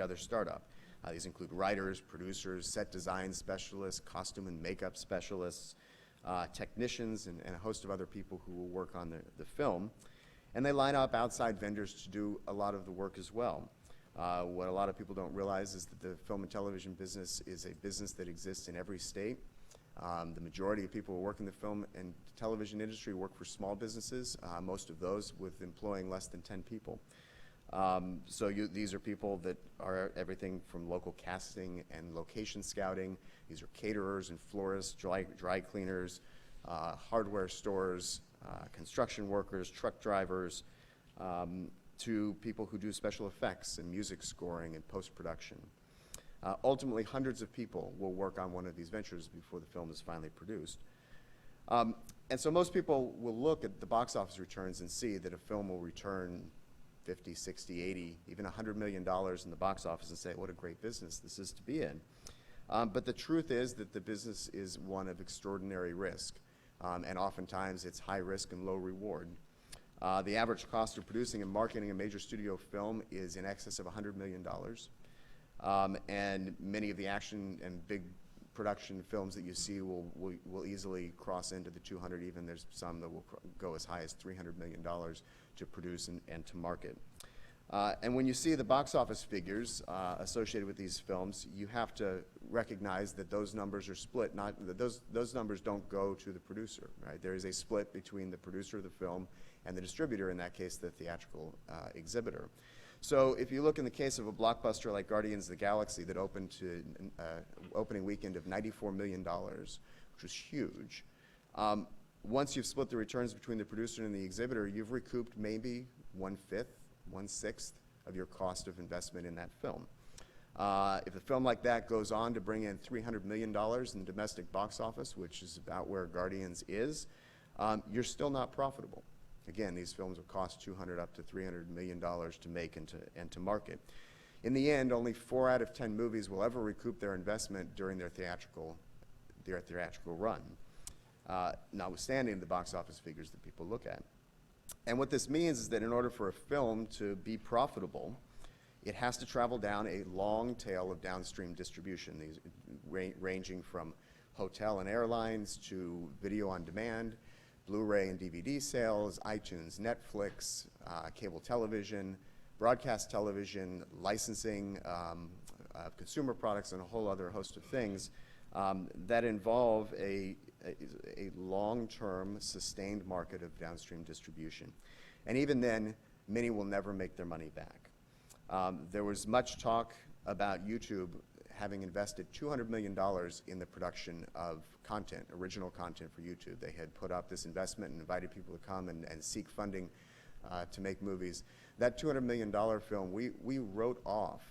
other startup. These include writers, producers, set design specialists, costume and makeup specialists, technicians, and a host of other people who will work on the film. And they line up outside vendors to do a lot of the work as well. What a lot of people don't realize is that the film and television business is a business that exists in every state. The majority of people who work in the film and television industry work for small businesses, most of those with employing less than 10 people. So these are people that are everything from local casting and location scouting. These are caterers and florists, dry cleaners, hardware stores, construction workers, truck drivers, to people who do special effects and music scoring and post-production. Ultimately, hundreds of people will work on one of these ventures before the film is finally produced. And so most people will look at the box office returns and see that a film will return 50, 60, 80, even $100 million in the box office and say, what a great business this is to be in. But the truth is that the business is one of extraordinary risk, and oftentimes it's high risk and low reward. The average cost of producing and marketing a major studio film is in excess of $100 million. And many of the action and big production films that you see will easily cross into the 200, even there's some that will go as high as $300 million to produce and to market. And when you see the box office figures associated with these films, you have to recognize that those numbers are split. Those numbers don't go to the producer, right? There is a split between the producer of the film and the distributor, in that case, the theatrical exhibitor. So if you look in the case of a blockbuster like Guardians of the Galaxy that opened to opening weekend of $94 million, which was huge, once you've split the returns between the producer and the exhibitor, you've recouped maybe 1/5, 1/6 of your cost of investment in that film. If a film like that goes on to bring in $300 million in the domestic box office, which is about where Guardians is, you're still not profitable. Again, these films will cost $200 up to $300 million to make and to market. In the end, only 4 out of 10 movies will ever recoup their investment during their theatrical run, notwithstanding the box office figures that people look at. And what this means is that in order for a film to be profitable, it has to travel down a long tail of downstream distribution, these ranging from hotel and airlines to video on demand, Blu-ray and DVD sales, iTunes, Netflix, cable television, broadcast television, licensing, consumer products, and a whole other host of things that involve a long-term sustained market of downstream distribution. And even then, many will never make their money back. There was much talk about YouTube having invested $200 million in the production of content, original content for YouTube. They had put up this investment and invited people to come and seek funding to make movies. That $200 million film, we wrote off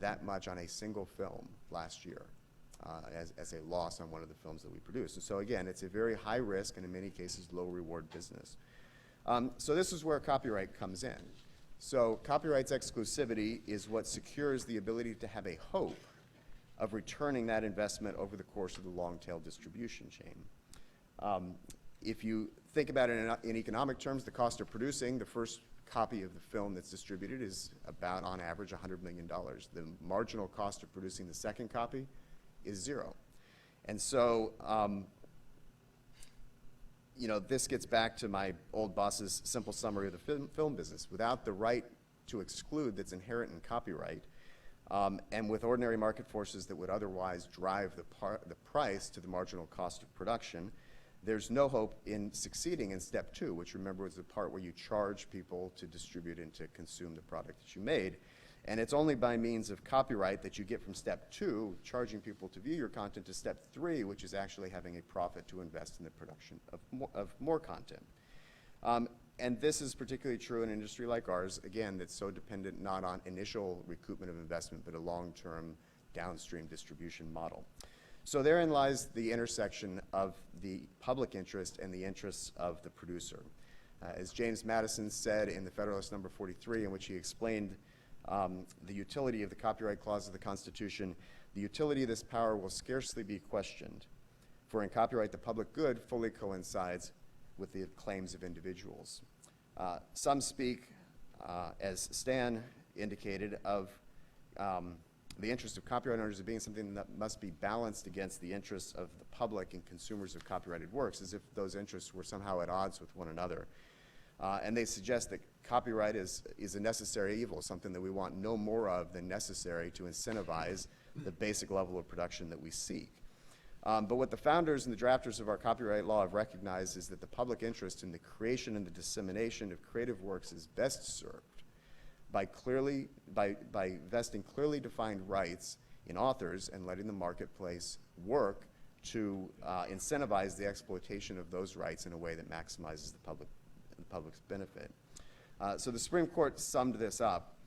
that much on a single film last year as a loss on one of the films that we produce. And so again, it's a very high risk and in many cases low reward business. So this is where copyright comes in. So copyright's exclusivity is what secures the ability to have a hope of returning that investment over the course of the long-tail distribution chain. If you think about it in economic terms, the cost of producing the first copy of the film that's distributed is about, on average, $100 million. The marginal cost of producing the second copy is zero. And so, you know, this gets back to my old boss's simple summary of the film business. Without the right to exclude that's inherent in copyright, and with ordinary market forces that would otherwise drive the price to the marginal cost of production, there's no hope in succeeding in step two, which, remember, is the part where you charge people to distribute and to consume the product that you made. And it's only by means of copyright that you get from step two, charging people to view your content, to step three, which is actually having a profit to invest in the production of more content. And this is particularly true in an industry like ours, again, that's so dependent not on initial recoupment of investment, but a long-term downstream distribution model. So therein lies the intersection of the public interest and the interests of the producer. As James Madison said in the Federalist Number 43, in which he explained the utility of the Copyright Clause of the Constitution, the utility of this power will scarcely be questioned, for in copyright the public good fully coincides with the claims of individuals. Some speak, as Stan indicated, of the interest of copyright owners as being something that must be balanced against the interests of the public and consumers of copyrighted works, as if those interests were somehow at odds with one another. And they suggest that copyright is a necessary evil, something that we want no more of than necessary to incentivize the basic level of production that we seek. But what the founders and the drafters of our copyright law have recognized is that the public interest in the creation and the dissemination of creative works is best served by vesting clearly defined rights in authors and letting the marketplace work to incentivize the exploitation of those rights in a way that maximizes the public's benefit. So the Supreme Court summed this up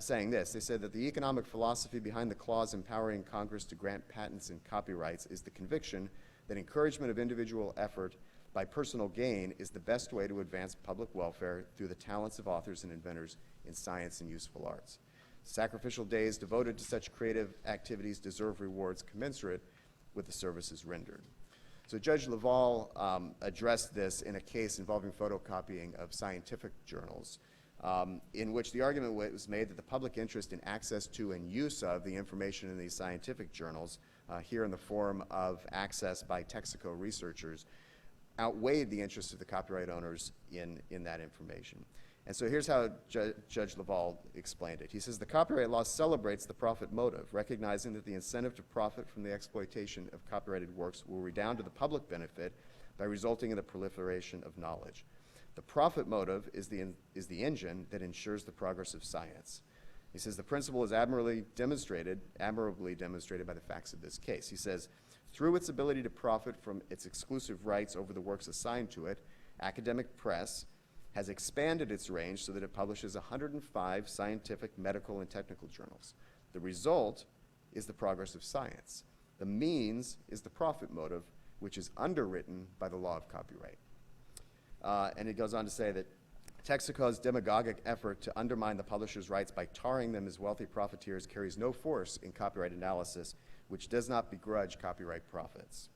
saying this. They said that the economic philosophy behind the clause empowering Congress to grant patents and copyrights is the conviction that encouragement of individual effort by personal gain is the best way to advance public welfare through the talents of authors and inventors in science and useful arts. Sacrificial days devoted to such creative activities deserve rewards commensurate with the services rendered. So Judge LaValle addressed this in a case involving photocopying of scientific journals, in which the argument was made that the public interest in access to and use of the information in these scientific journals, here in the form of access by Texaco researchers, outweighed the interests of the copyright owners in that information. And so here's how Judge LaValle explained it. He says, the copyright law celebrates the profit motive, recognizing that the incentive to profit from the exploitation of copyrighted works will redound to the public benefit by resulting in the proliferation of knowledge. The profit motive is the engine that ensures the progress of science. He says the principle is admirably demonstrated by the facts of this case. He says, through its ability to profit from its exclusive rights over the works assigned to it, academic press has expanded its range so that it publishes 105 scientific, medical, and technical journals. The result is the progress of science. The means is the profit motive, which is underwritten by the law of copyright. And it goes on to say that Texaco's demagogic effort to undermine the publisher's rights by tarring them as wealthy profiteers carries no force in copyright analysis, which does not begrudge copyright profits.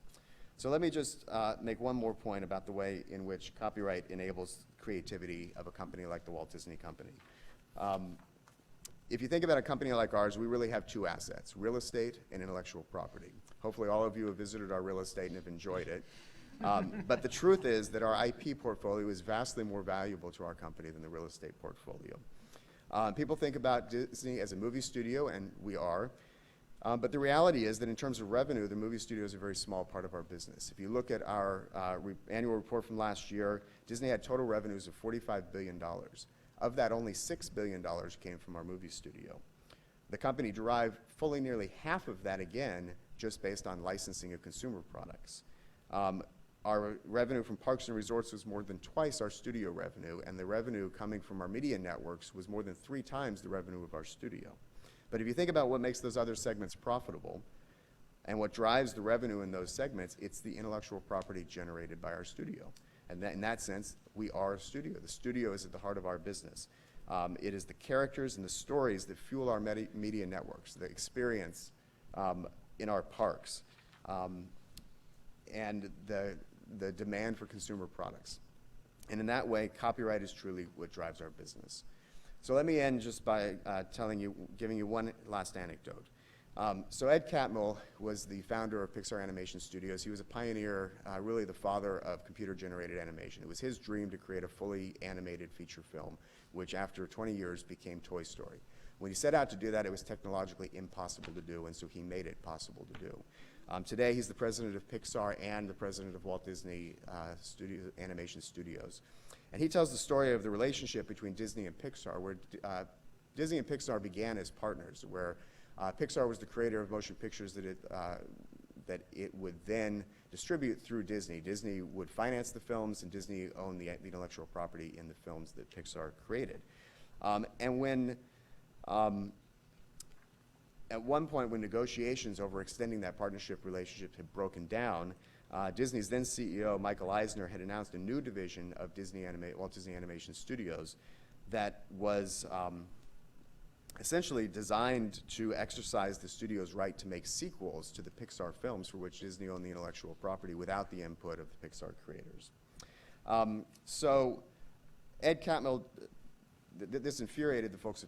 So let me just make one more point about the way in which copyright enables creativity of a company like the Walt Disney Company. If you think about a company like ours, we really have two assets, real estate and intellectual property. Hopefully all of you have visited our real estate and have enjoyed it. But the truth is that our IP portfolio is vastly more valuable to our company than the real estate portfolio. People think about Disney as a movie studio, and we are. But the reality is that in terms of revenue, the movie studio is a very small part of our business. If you look at our annual report from last year, Disney had total revenues of $45 billion. Of that, only $6 billion came from our movie studio. The company derived fully nearly half of that, again, just based on licensing of consumer products. Our revenue from parks and resorts was more than twice our studio revenue, and the revenue coming from our media networks was more than 3 times the revenue of our studio. But if you think about what makes those other segments profitable and what drives the revenue in those segments, it's the intellectual property generated by our studio. And in that sense, we are a studio. The studio is at the heart of our business. It is the characters and the stories that fuel our media networks, the experience in our parks, and the demand for consumer products. And in that way, copyright is truly what drives our business. So let me end just by giving you one last anecdote. So Ed Catmull was the founder of Pixar Animation Studios. He was a pioneer, really the father of computer-generated animation. It was his dream to create a fully animated feature film, which after 20 years became Toy Story. When he set out to do that, it was technologically impossible to do, and so he made it possible to do. Today, he's the president of Pixar and the president of Walt Disney Animation Studios. And he tells the story of the relationship between Disney and Pixar, where Disney and Pixar began as partners, where Pixar was the creator of motion pictures that it would then distribute through Disney. Disney would finance the films, and Disney owned the intellectual property in the films that Pixar created. And when, at one point, when negotiations over extending that partnership relationship had broken down, Disney's then CEO, Michael Eisner, had announced a new division of Walt Disney Animation Studios that was essentially designed to exercise the studio's right to make sequels to the Pixar films for which Disney owned the intellectual property without the input of the Pixar creators. So Ed Catmull, this infuriated the folks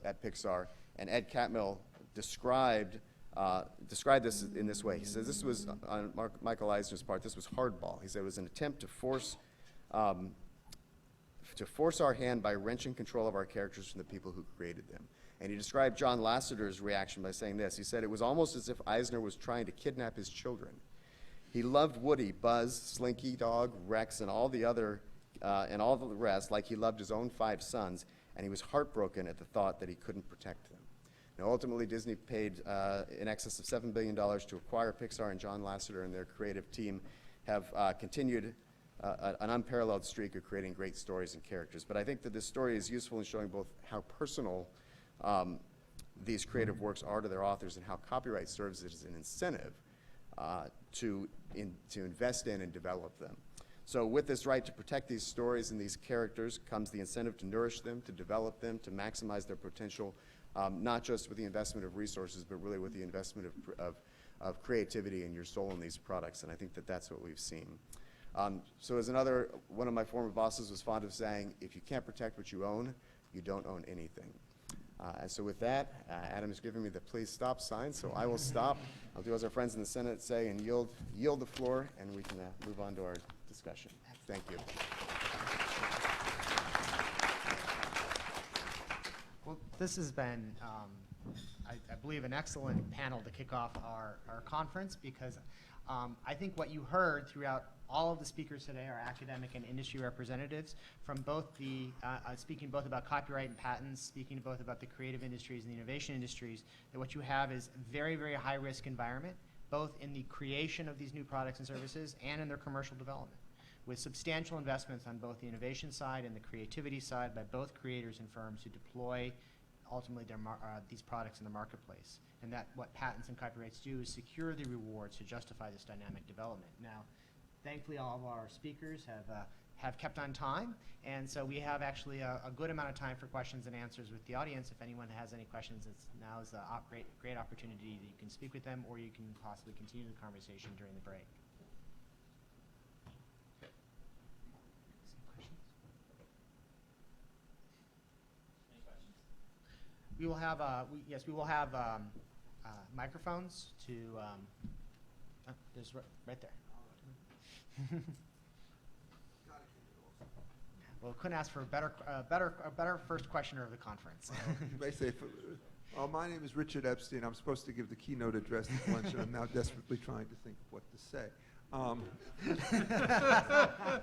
at Pixar, and Ed Catmull described this in this way. He says this was, on Michael Eisner's part, this was hardball. He said it was an attempt to force our hand by wrenching control of our characters from the people who created them. And he described John Lasseter's reaction by saying this. He said it was almost as if Eisner was trying to kidnap his children. He loved Woody, Buzz, Slinky Dog, Rex, and all the rest like he loved his own 5 sons, and he was heartbroken at the thought that he couldn't protect them. Now, ultimately, Disney paid in excess of $7 billion to acquire Pixar, and John Lasseter and their creative team have continued an unparalleled streak of creating great stories and characters. But I think that this story is useful in showing both how personal these creative works are to their authors and how copyright serves as an incentive to invest in and develop them. So with this right to protect these stories and these characters comes the incentive to nourish them, to develop them, to maximize their potential, not just with the investment of resources, but really with the investment of creativity and your soul in these products. And I think that that's what we've seen. So as one of my former bosses was fond of saying, if you can't protect what you own, you don't own anything. And so with that, Adam has given me the please stop sign, so I will stop. I'll do as our friends in the Senate say and yield the floor, and we can move on to our discussion. Thank you. Well, this has been, I believe, an excellent panel to kick off our conference, because I think what you heard throughout all of the speakers today are academic and industry representatives from both speaking both about copyright and patents, speaking both about the creative industries and the innovation industries, that what you have is a very, very high-risk environment, both in the creation of these new products and services and in their commercial development, with substantial investments on both the innovation side and the creativity side by both creators and firms who deploy ultimately these products in the marketplace. And that what patents and copyrights do is secure the rewards to justify this dynamic development. Now, thankfully, all of our speakers have kept on time, and so we have actually a good amount of time for questions and answers with the audience. If anyone has any questions, now is a great opportunity that you can speak with them, or you can possibly continue the conversation during the break. We will have, we will have microphones to, there's right there. Well, couldn't ask for a better first questioner of the conference. My name is Richard Epstein. I'm supposed to give the keynote address at lunch, and I'm now desperately trying to think of what to say.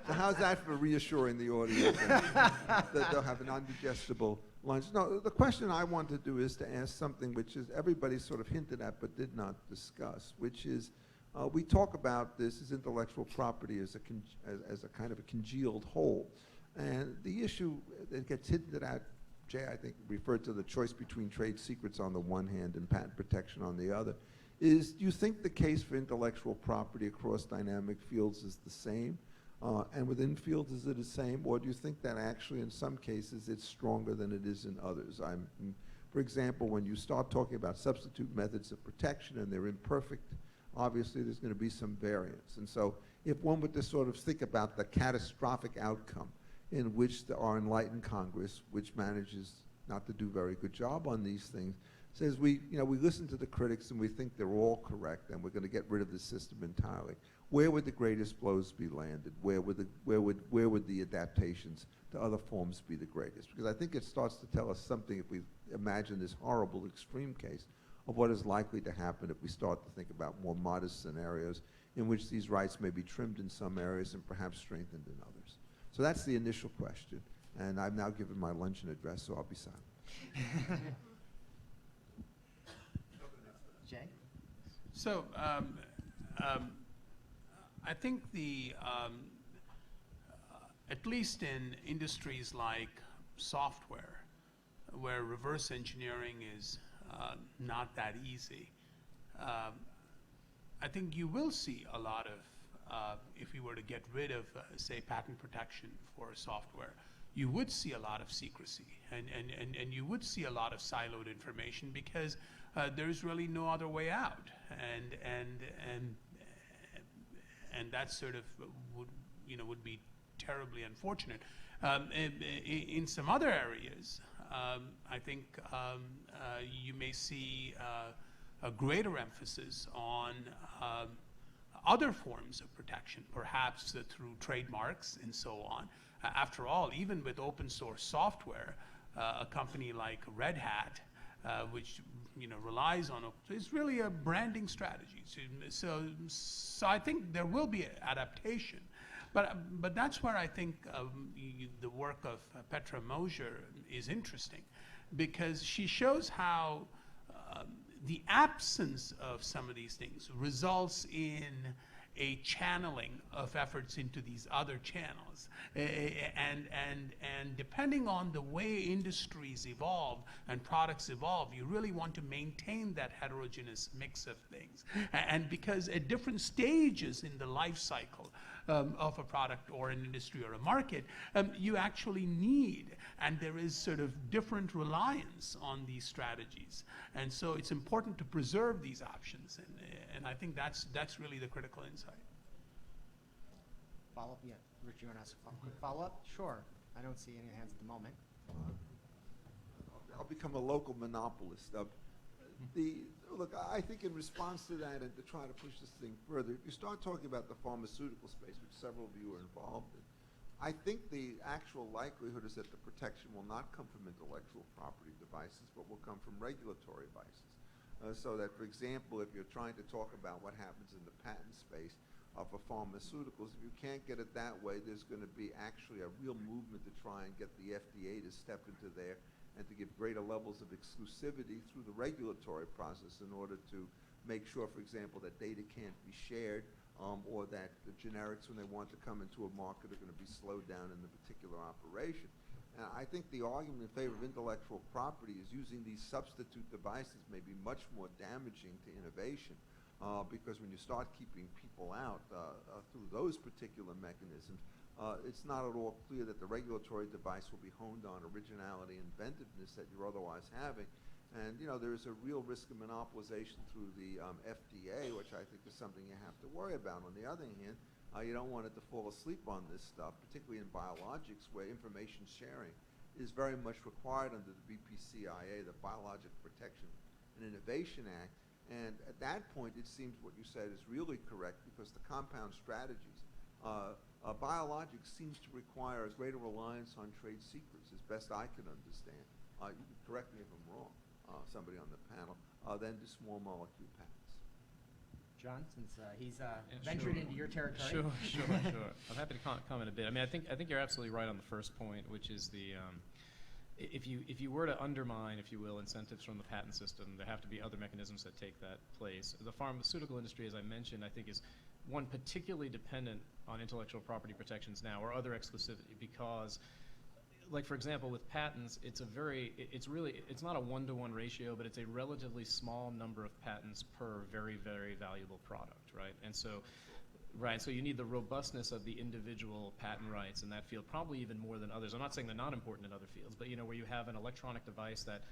So how's that for reassuring the audience that they'll have an undigestible lunch? No, the question I want to do is to ask something which is everybody sort of hinted at but did not discuss, which is we talk about this as intellectual property as a kind of a congealed whole. And the issue that gets hinted at Jay, I think, referred to the choice between trade secrets on the one hand and patent protection on the other. Do you think the case for intellectual property across dynamic fields is the same? And within fields, is it the same? Or do you think that actually in some cases it's stronger than it is in others? For example, when you start talking about substitute methods of protection and they're imperfect, obviously there's going to be some variance. And so if one were to sort of think about the catastrophic outcome in which our enlightened Congress, which manages not to do a very good job on these things, says we listen to the critics and we think they're all correct and we're going to get rid of the system entirely. Where would the greatest blows be landed? Where would the adaptations to other forms be the greatest? Because I think it starts to tell us something if we imagine this horrible extreme case of what is likely to happen if we start to think about more modest scenarios in which these rights may be trimmed in some areas and perhaps strengthened in others. So that's the initial question. And I've now given my luncheon address, so I'll be silent. Jay? So I think at least in industries like software, where reverse engineering is not that easy, I think you will see a lot of, if you were to get rid of, say, patent protection for software, you would see a lot of secrecy, and you would see a lot of siloed information because there's really no other way out, and that sort of would be terribly unfortunate. In some other areas, I think you may see a greater emphasis on other forms of protection, perhaps through trademarks and so on. After all, even with open source software, a company like Red Hat, which relies on it's really a branding strategy. So I think there will be adaptation, but that's where I think the work of Petra Mosier is interesting, because she shows how the absence of some of these things results in a channeling of efforts into these other channels. And depending on the way industries evolve and products evolve, you really want to maintain that heterogeneous mix of things. And because at different stages in the life cycle of a product or an industry or a market, you actually need, and there is sort of different reliance on these strategies. And so it's important to preserve these options, and I think that's really the critical insight. Follow-up? Yeah. Rich, you want to ask a quick follow-up? Sure. I don't see any hands at the moment. I'll become a local monopolist. Look, I think in response to that and to try to push this thing further, if you start talking about the pharmaceutical space, which several of you are involved in, I think the actual likelihood is that the protection will not come from intellectual property devices, but will come from regulatory devices. So that, for example, if you're trying to talk about what happens in the patent space for pharmaceuticals, if you can't get it that way, there's going to be actually a real movement to try and get the FDA to step into there and to give greater levels of exclusivity through the regulatory process in order to make sure, for example, that data can't be shared, or that the generics, when they want to come into a market, are going to be slowed down in the particular operation. And I think the argument in favor of intellectual property is using these substitute devices may be much more damaging to innovation, because when you start keeping people out through those particular mechanisms, it's not at all clear that the regulatory device will be honed on originality and inventiveness that you're otherwise having. And there is a real risk of monopolization through the FDA, which I think is something you have to worry about. On the other hand, you don't want it to fall asleep on this stuff, particularly in biologics, where information sharing is very much required under the BPCIA, the Biologic Protection and Innovation Act. And at that point, it seems what you said is really correct, because the compound strategies, biologics seems to require a greater reliance on trade secrets, as best I can understand. You can correct me if I'm wrong, somebody on the panel, than do small molecule patents. John, since he's ventured into your territory. Sure. I'm happy to comment a bit. I mean, I think you're absolutely right on the first point, which is the if you were to undermine, if you will, incentives from the patent system, there have to be other mechanisms that take that place. The pharmaceutical industry, as I mentioned, I think is one particularly dependent on intellectual property protections now, or other exclusivity, because like for example, with patents, it's not a 1-to-1 ratio, but it's a relatively small number of patents per very, very valuable product, right? And so, so you need the robustness of the individual patent rights in that field, probably even more than others. I'm not saying they're not important in other fields, but where you have an electronic device that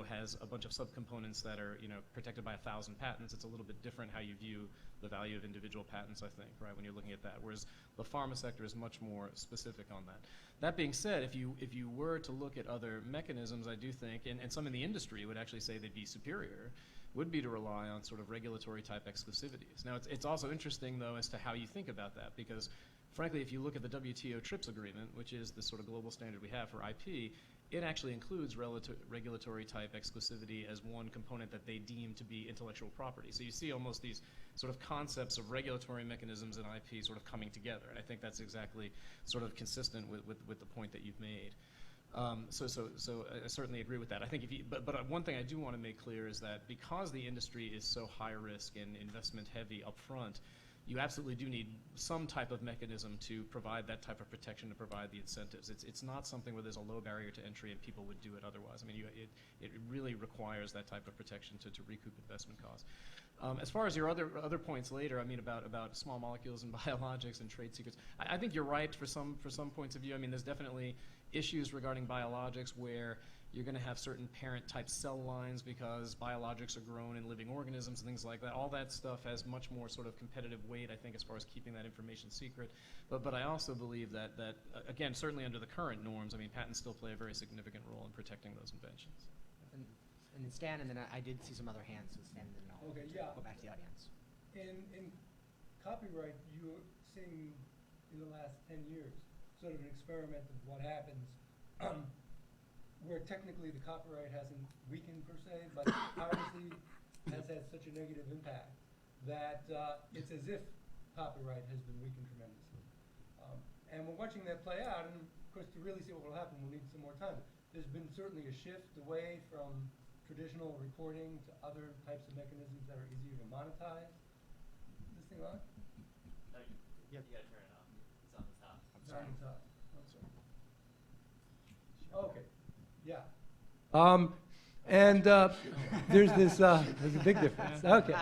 has a bunch of subcomponents that are protected by 1,000 patents, it's a little bit different how you view the value of individual patents, I think, right, when you're looking at that. Whereas the pharma sector is much more specific on that. That being said, if you were to look at other mechanisms, I do think, and some in the industry would actually say they'd be superior, would be to rely on sort of regulatory type exclusivities. Now, it's also interesting, though, as to how you think about that, because frankly, if you look at the WTO TRIPS agreement, which is the sort of global standard we have for IP, it actually includes regulatory type exclusivity as one component that they deem to be intellectual property. So you see almost these sort of concepts of regulatory mechanisms and IP sort of coming together. And I think that's exactly sort of consistent with the point that you've made. So I certainly agree with that. I think but one thing I do want to make clear is that because the industry is so high risk and investment heavy up front, you absolutely do need some type of mechanism to provide that type of protection, to provide the incentives. It's not something where there's a low barrier to entry and people would do it otherwise. I mean, it really requires that type of protection to recoup investment costs. As far as your other points later, I mean, about small molecules and biologics and trade secrets, I think you're right for some points of view. I mean, there's definitely issues regarding biologics where you're going to have certain parent-type cell lines because biologics are grown in living organisms and things like that. All that stuff has much more sort of competitive weight, I think, as far as keeping that information secret. But I also believe that again, certainly under the current norms, I mean, patents still play a very significant role in protecting those inventions. And then Stan, and then I did see some other hands, so Stan, and then I'll go back to the audience. In copyright, you're seeing in the last 10 years sort of an experiment of what happens where technically the copyright hasn't weakened per se, but piracy has had such a negative impact that it's as if copyright has been weakened tremendously. And we're watching that play out, and of course to really see what will happen, we'll need some more time. There's been certainly a shift away from traditional recording to other types of mechanisms that are easier to monetize. Is this thing on? No, you gotta turn it off. It's on the top. It's on the top. I'm sorry. Okay. Yeah. There's this, there's a big difference. Okay.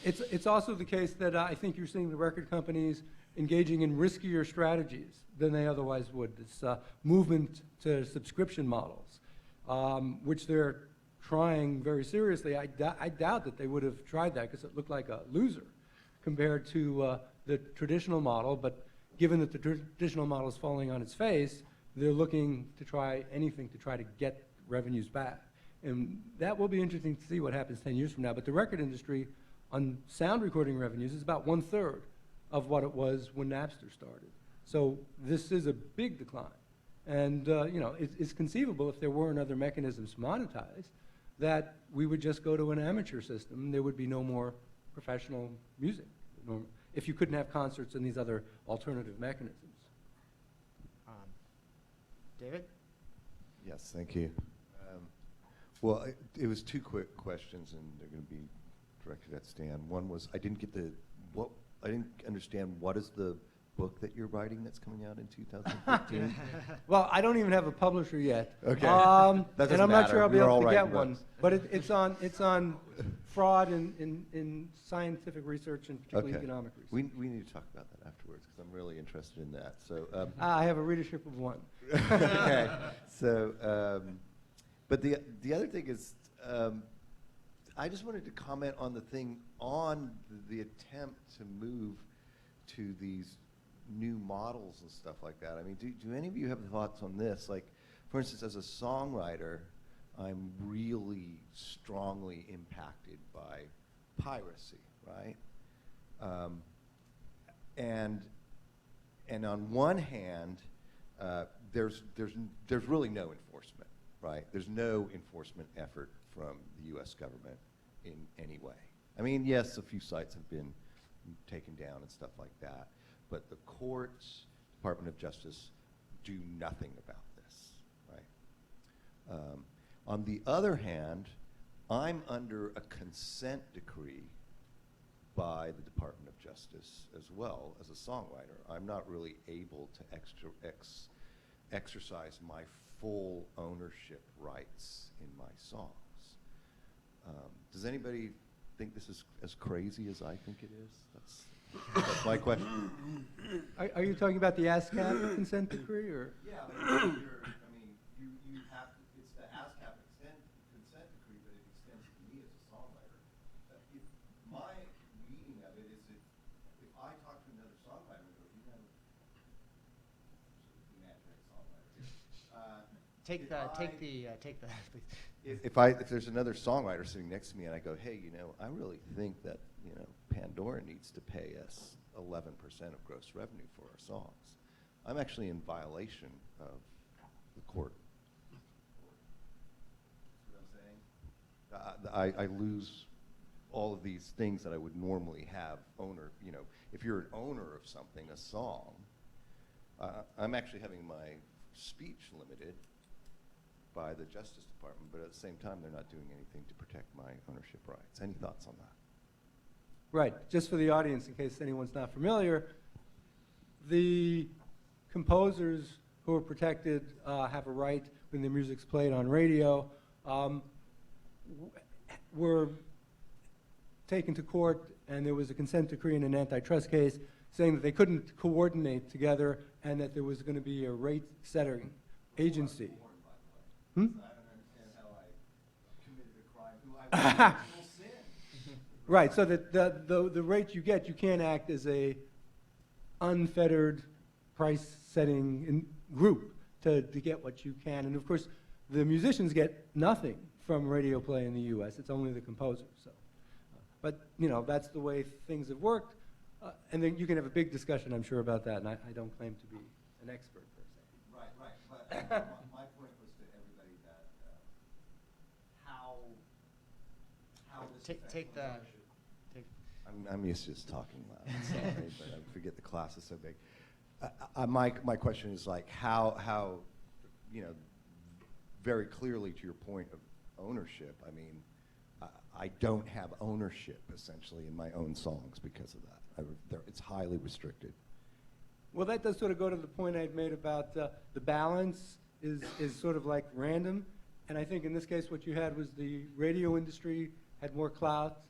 It's also the case that I think you're seeing the record companies engaging in riskier strategies than they otherwise would. This movement to subscription models, which they're trying very seriously. I doubt that they would have tried that because it looked like a loser compared to the traditional model. But given that the traditional model is falling on its face, they're looking to try anything to try to get revenues back. And that will be interesting to see what happens 10 years from now. But the record industry on sound recording revenues is about 1/3 of what it was when Napster started. So this is a big decline. And it's conceivable if there weren't other mechanisms to monetize that we would just go to an amateur system. There would be no more professional music if you couldn't have concerts and these other alternative mechanisms. David? Yes, thank you. Well, it was two quick questions, and they're going to be directed at Stan. One was I didn't understand what is the book that you're writing that's coming out in 2015? Well, I don't even have a publisher yet. Okay. And I'm not sure I'll be able to get one. Books. But it's on fraud in scientific research and particularly Okay. economic research. We need to talk about that afterwards because I'm really interested in that. So. I have a readership of one. Okay. So, but the other thing is, I just wanted to comment on the attempt to move to these new models and stuff like that. I mean, do any of you have thoughts on this? Like, for instance, as a songwriter, I'm really strongly impacted by piracy, right? And on one hand, there's really no enforcement, right? There's no enforcement effort from the U.S. government in any way. I mean, yes, a few sites have been taken down and stuff like that, but the courts, Department of Justice, do nothing about this, right? On the other hand, I'm under a consent decree by the Department of Justice as well as a songwriter. I'm not really able to exercise my full ownership rights in my songs. Does anybody think this is as crazy as I think it is? That's my question. Are you talking about the ASCAP consent decree, or? Yeah, but you have to, it's the ASCAP consent decree, but it extends to me as a songwriter. If my reading of it is that if I talk to another songwriter, or you have imaginary songwriter here, Take the, please. if there's another songwriter sitting next to me and I go, hey, I really think that, Pandora needs to pay us 11% of gross revenue for our songs, I'm actually in violation of the court. See what I'm saying? I lose all of these things that I would normally have if you're an owner of something, a song, I'm actually having my speech limited by the Justice Department, but at the same time, they're not doing anything to protect my ownership rights. Any thoughts on that? Right, just for the audience, in case anyone's not familiar, the composers who are protected have a right when their music's played on radio, were taken to court, and there was a consent decree in an antitrust case saying that they couldn't coordinate together and that there was going to be a rate-setting agency. I don't understand how I committed a crime. Who I sin. Right, so that the rate you get, you can't act as a unfettered price-setting group to get what you can. And of course, the musicians get nothing from radio play in the U.S. It's only the composers. So, but that's the way things have worked. And then you can have a big discussion, I'm sure, about that. And I don't claim to be an expert per se. Right. But my point was to everybody that how this Take the. I'm used to just talking loud. Sorry, but I forget the class is so big. My question is like how very clearly to your point of ownership. I don't have ownership essentially in my own songs because of that. It's highly restricted. Well, that does sort of go to the point I'd made about the balance is sort of like random. And I think in this case what you had was the radio industry had more clout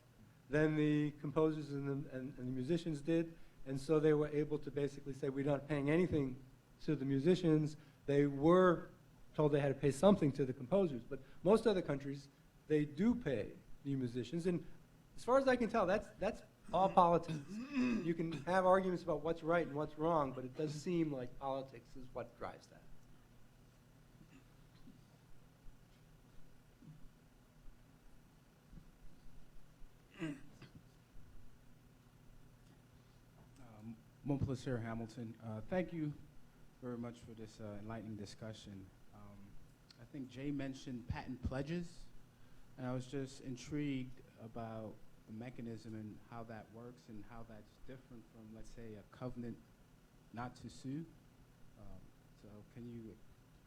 than the composers and the musicians did. And so they were able to basically say, we're not paying anything to the musicians. They were told they had to pay something to the composers. But most other countries, they do pay the musicians. And as far as I can tell, that's all politics. You can have arguments about what's right and what's wrong, but it does seem like politics is what drives that. Moplis here, Hamilton. Thank you very much for this enlightening discussion. I think Jay mentioned patent pledges, and I was just intrigued about the mechanism and how that works and how that's different from, let's say, a covenant not to sue. So can you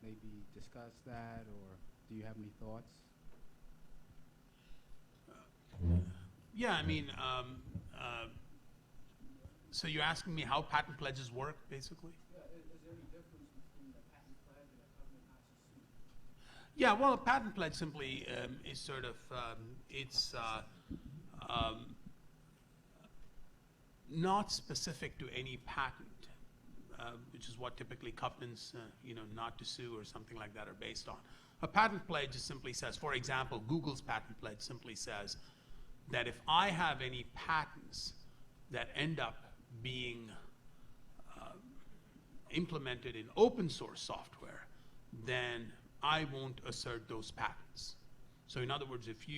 maybe discuss that, or do you have any thoughts? Yeah, so you're asking me how patent pledges work, basically? Yeah, is there any difference between a patent pledge and a covenant not to sue? Yeah, well, a patent pledge simply is sort of, it's not specific to any patent, which is what typically covenants, not to sue or something like that are based on. A patent pledge simply says, for example, Google's patent pledge simply says that if I have any patents that end up being implemented in open source software, then I won't assert those patents. So in other words, if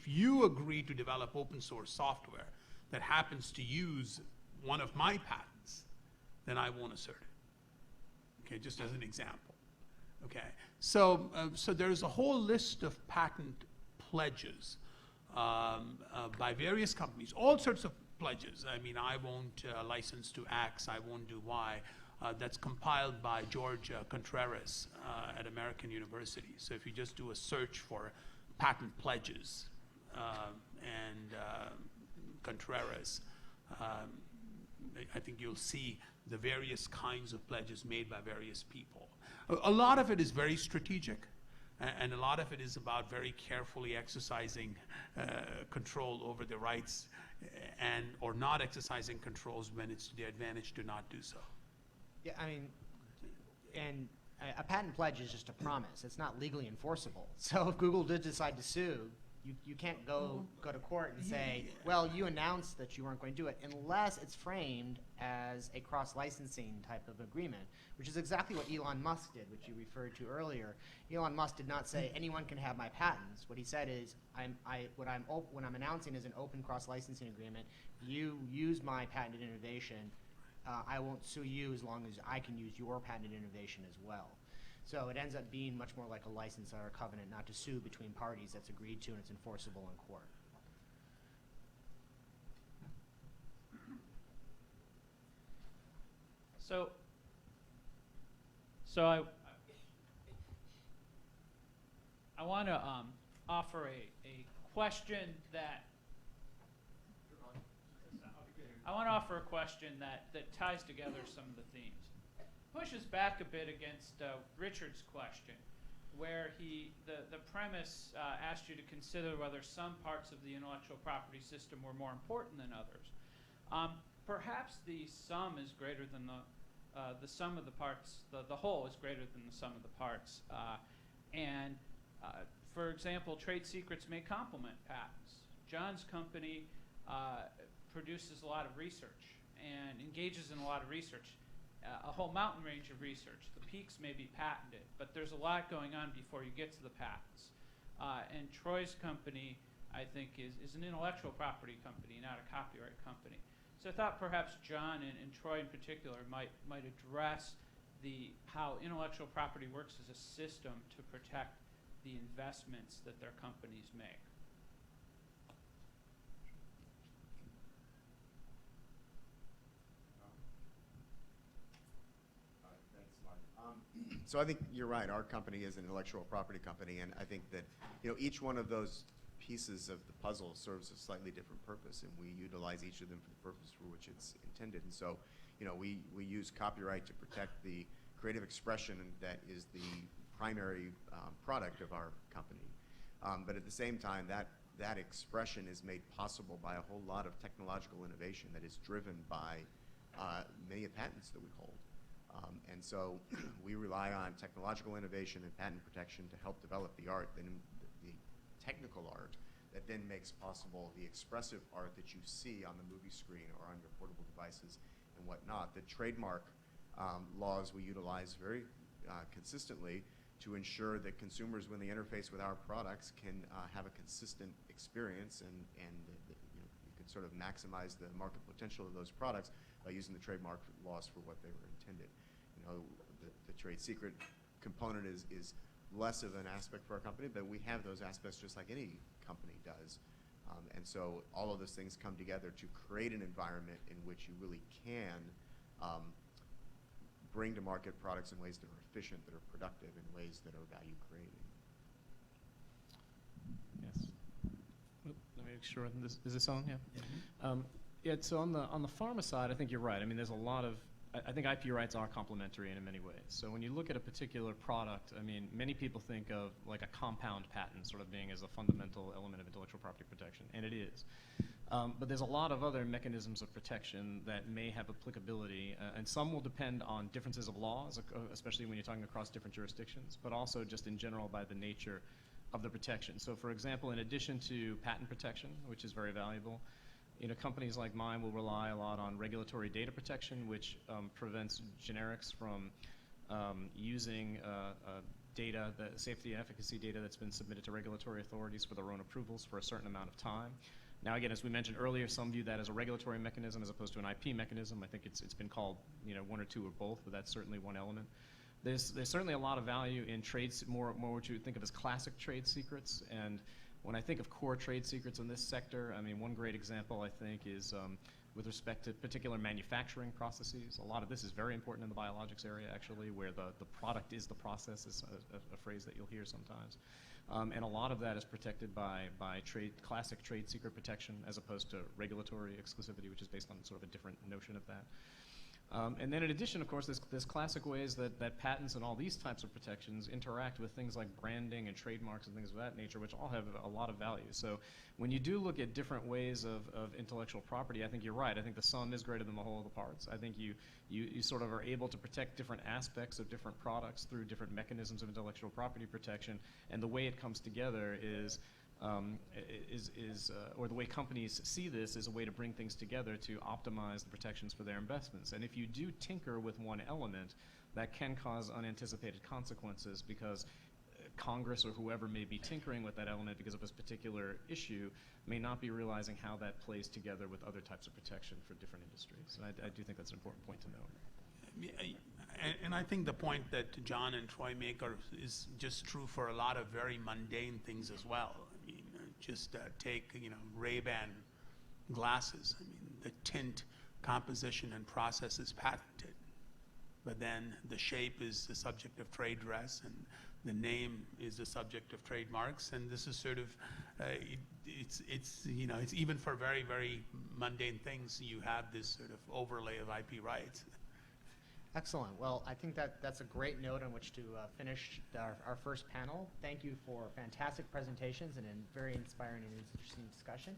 you agree to develop open source software that happens to use one of my patents, then I won't assert it. Okay, just as an example. Okay, so there's a whole list of patent pledges by various companies, all sorts of pledges. I won't license to X, I won't do Y. That's compiled by George Contreras at American University. So if you just do a search for patent pledges and Contreras, I think you'll see the various kinds of pledges made by various people. A lot of it is very strategic, and a lot of it is about very carefully exercising control over the rights or not exercising controls when it's to the advantage to not do so. Yeah, I mean, and a patent pledge is just a promise. It's not legally enforceable. So if Google did decide to sue, you can't go to court and say, well, you announced that you weren't going to do it, unless it's framed as a cross-licensing type of agreement, which is exactly what Elon Musk did, which you referred to earlier. Elon Musk did not say anyone can have my patents. What he said is, what I'm announcing is an open cross-licensing agreement. You use my patented innovation. I won't sue you as long as I can use your patented innovation as well. So it ends up being much more like a license or a covenant not to sue between parties that's agreed to and it's enforceable in court. So I want to offer a question that ties together some of the themes. Pushes back a bit against Richard's question, where the premise asked you to consider whether some parts of the intellectual property system were more important than others. Perhaps the sum is greater than the sum of the parts. The whole is greater than the sum of the parts. For example, trade secrets may complement patents. John's company produces a lot of research and engages in a lot of research. A whole mountain range of research. The peaks may be patented, but there's a lot going on before you get to the patents. And Troy's company, I think, is an intellectual property company, not a copyright company. So I thought perhaps John and Troy in particular might address how intellectual property works as a system to protect the investments that their companies make. So I think you're right. Our company is an intellectual property company, and I think that each one of those pieces of the puzzle serves a slightly different purpose, and we utilize each of them for the purpose for which it's intended. And so, we use copyright to protect the creative expression that is the primary product of our company. But at the same time, that expression is made possible by a whole lot of technological innovation that is driven by many patents that we hold. And so we rely on technological innovation and patent protection to help develop the art, the technical art, that then makes possible the expressive art that you see on the movie screen or on your portable devices and whatnot. The trademark laws we utilize very consistently to ensure that consumers, when they interface with our products, can have a consistent experience, and you can sort of maximize the market potential of those products by using the trademark laws for what they were intended. The trade secret component is less of an aspect for our company, but we have those aspects just like any company does. And so all of those things come together to create an environment in which you really can bring to market products in ways that are efficient, that are productive, in ways that are value creating. Yes. Let me make sure. Is this on? Yeah. Yeah. So on the pharma side, I think you're right. I mean, there's a lot of. I think IP rights are complementary in many ways. So when you look at a particular product, I mean, many people think of like a compound patent sort of being as a fundamental element of intellectual property protection, and it is. But there's a lot of other mechanisms of protection that may have applicability, and some will depend on differences of laws, especially when you're talking across different jurisdictions, but also just in general by the nature of the protection. So for example, in addition to patent protection, which is very valuable, companies like mine will rely a lot on regulatory data protection, which prevents generics from using data, the safety and efficacy data that's been submitted to regulatory authorities for their own approvals for a certain amount of time. Now, again, as we mentioned earlier, some view that as a regulatory mechanism as opposed to an IP mechanism. I think it's been called one or two or both, but that's certainly one element. There's certainly a lot of value in trades, more what you would think of as classic trade secrets. And when I think of core trade secrets in this sector, I mean, one great example, I think, is with respect to particular manufacturing processes. A lot of this is very important in the biologics area, actually, where the product is the process, is a phrase that you'll hear sometimes. And a lot of that is protected by classic trade secret protection as opposed to regulatory exclusivity, which is based on sort of a different notion of that. And then in addition, of course, there's classic ways that patents and all these types of protections interact with things like branding and trademarks and things of that nature, which all have a lot of value. So when you do look at different ways of intellectual property, I think you're right. I think the sum is greater than the whole of the parts. I think you sort of are able to protect different aspects of different products through different mechanisms of intellectual property protection, and the way it comes together is or the way companies see this is a way to bring things together to optimize the protections for their investments. And if you do tinker with one element, that can cause unanticipated consequences because Congress or whoever may be tinkering with that element because of a particular issue may not be realizing how that plays together with other types of protection for different industries. And I do think that's an important point to note. And I think the point that John and Troy make is just true for a lot of very mundane things as well. I mean, just take, Ray-Ban glasses. I mean, the tint, composition, and process is patented. But then the shape is the subject of trade dress, and the name is the subject of trademarks. And this is sort of, it's even for very, very mundane things, you have this sort of overlay of IP rights. Excellent. Well, I think that's a great note on which to finish our first panel. Thank you for fantastic presentations and a very inspiring and interesting discussion.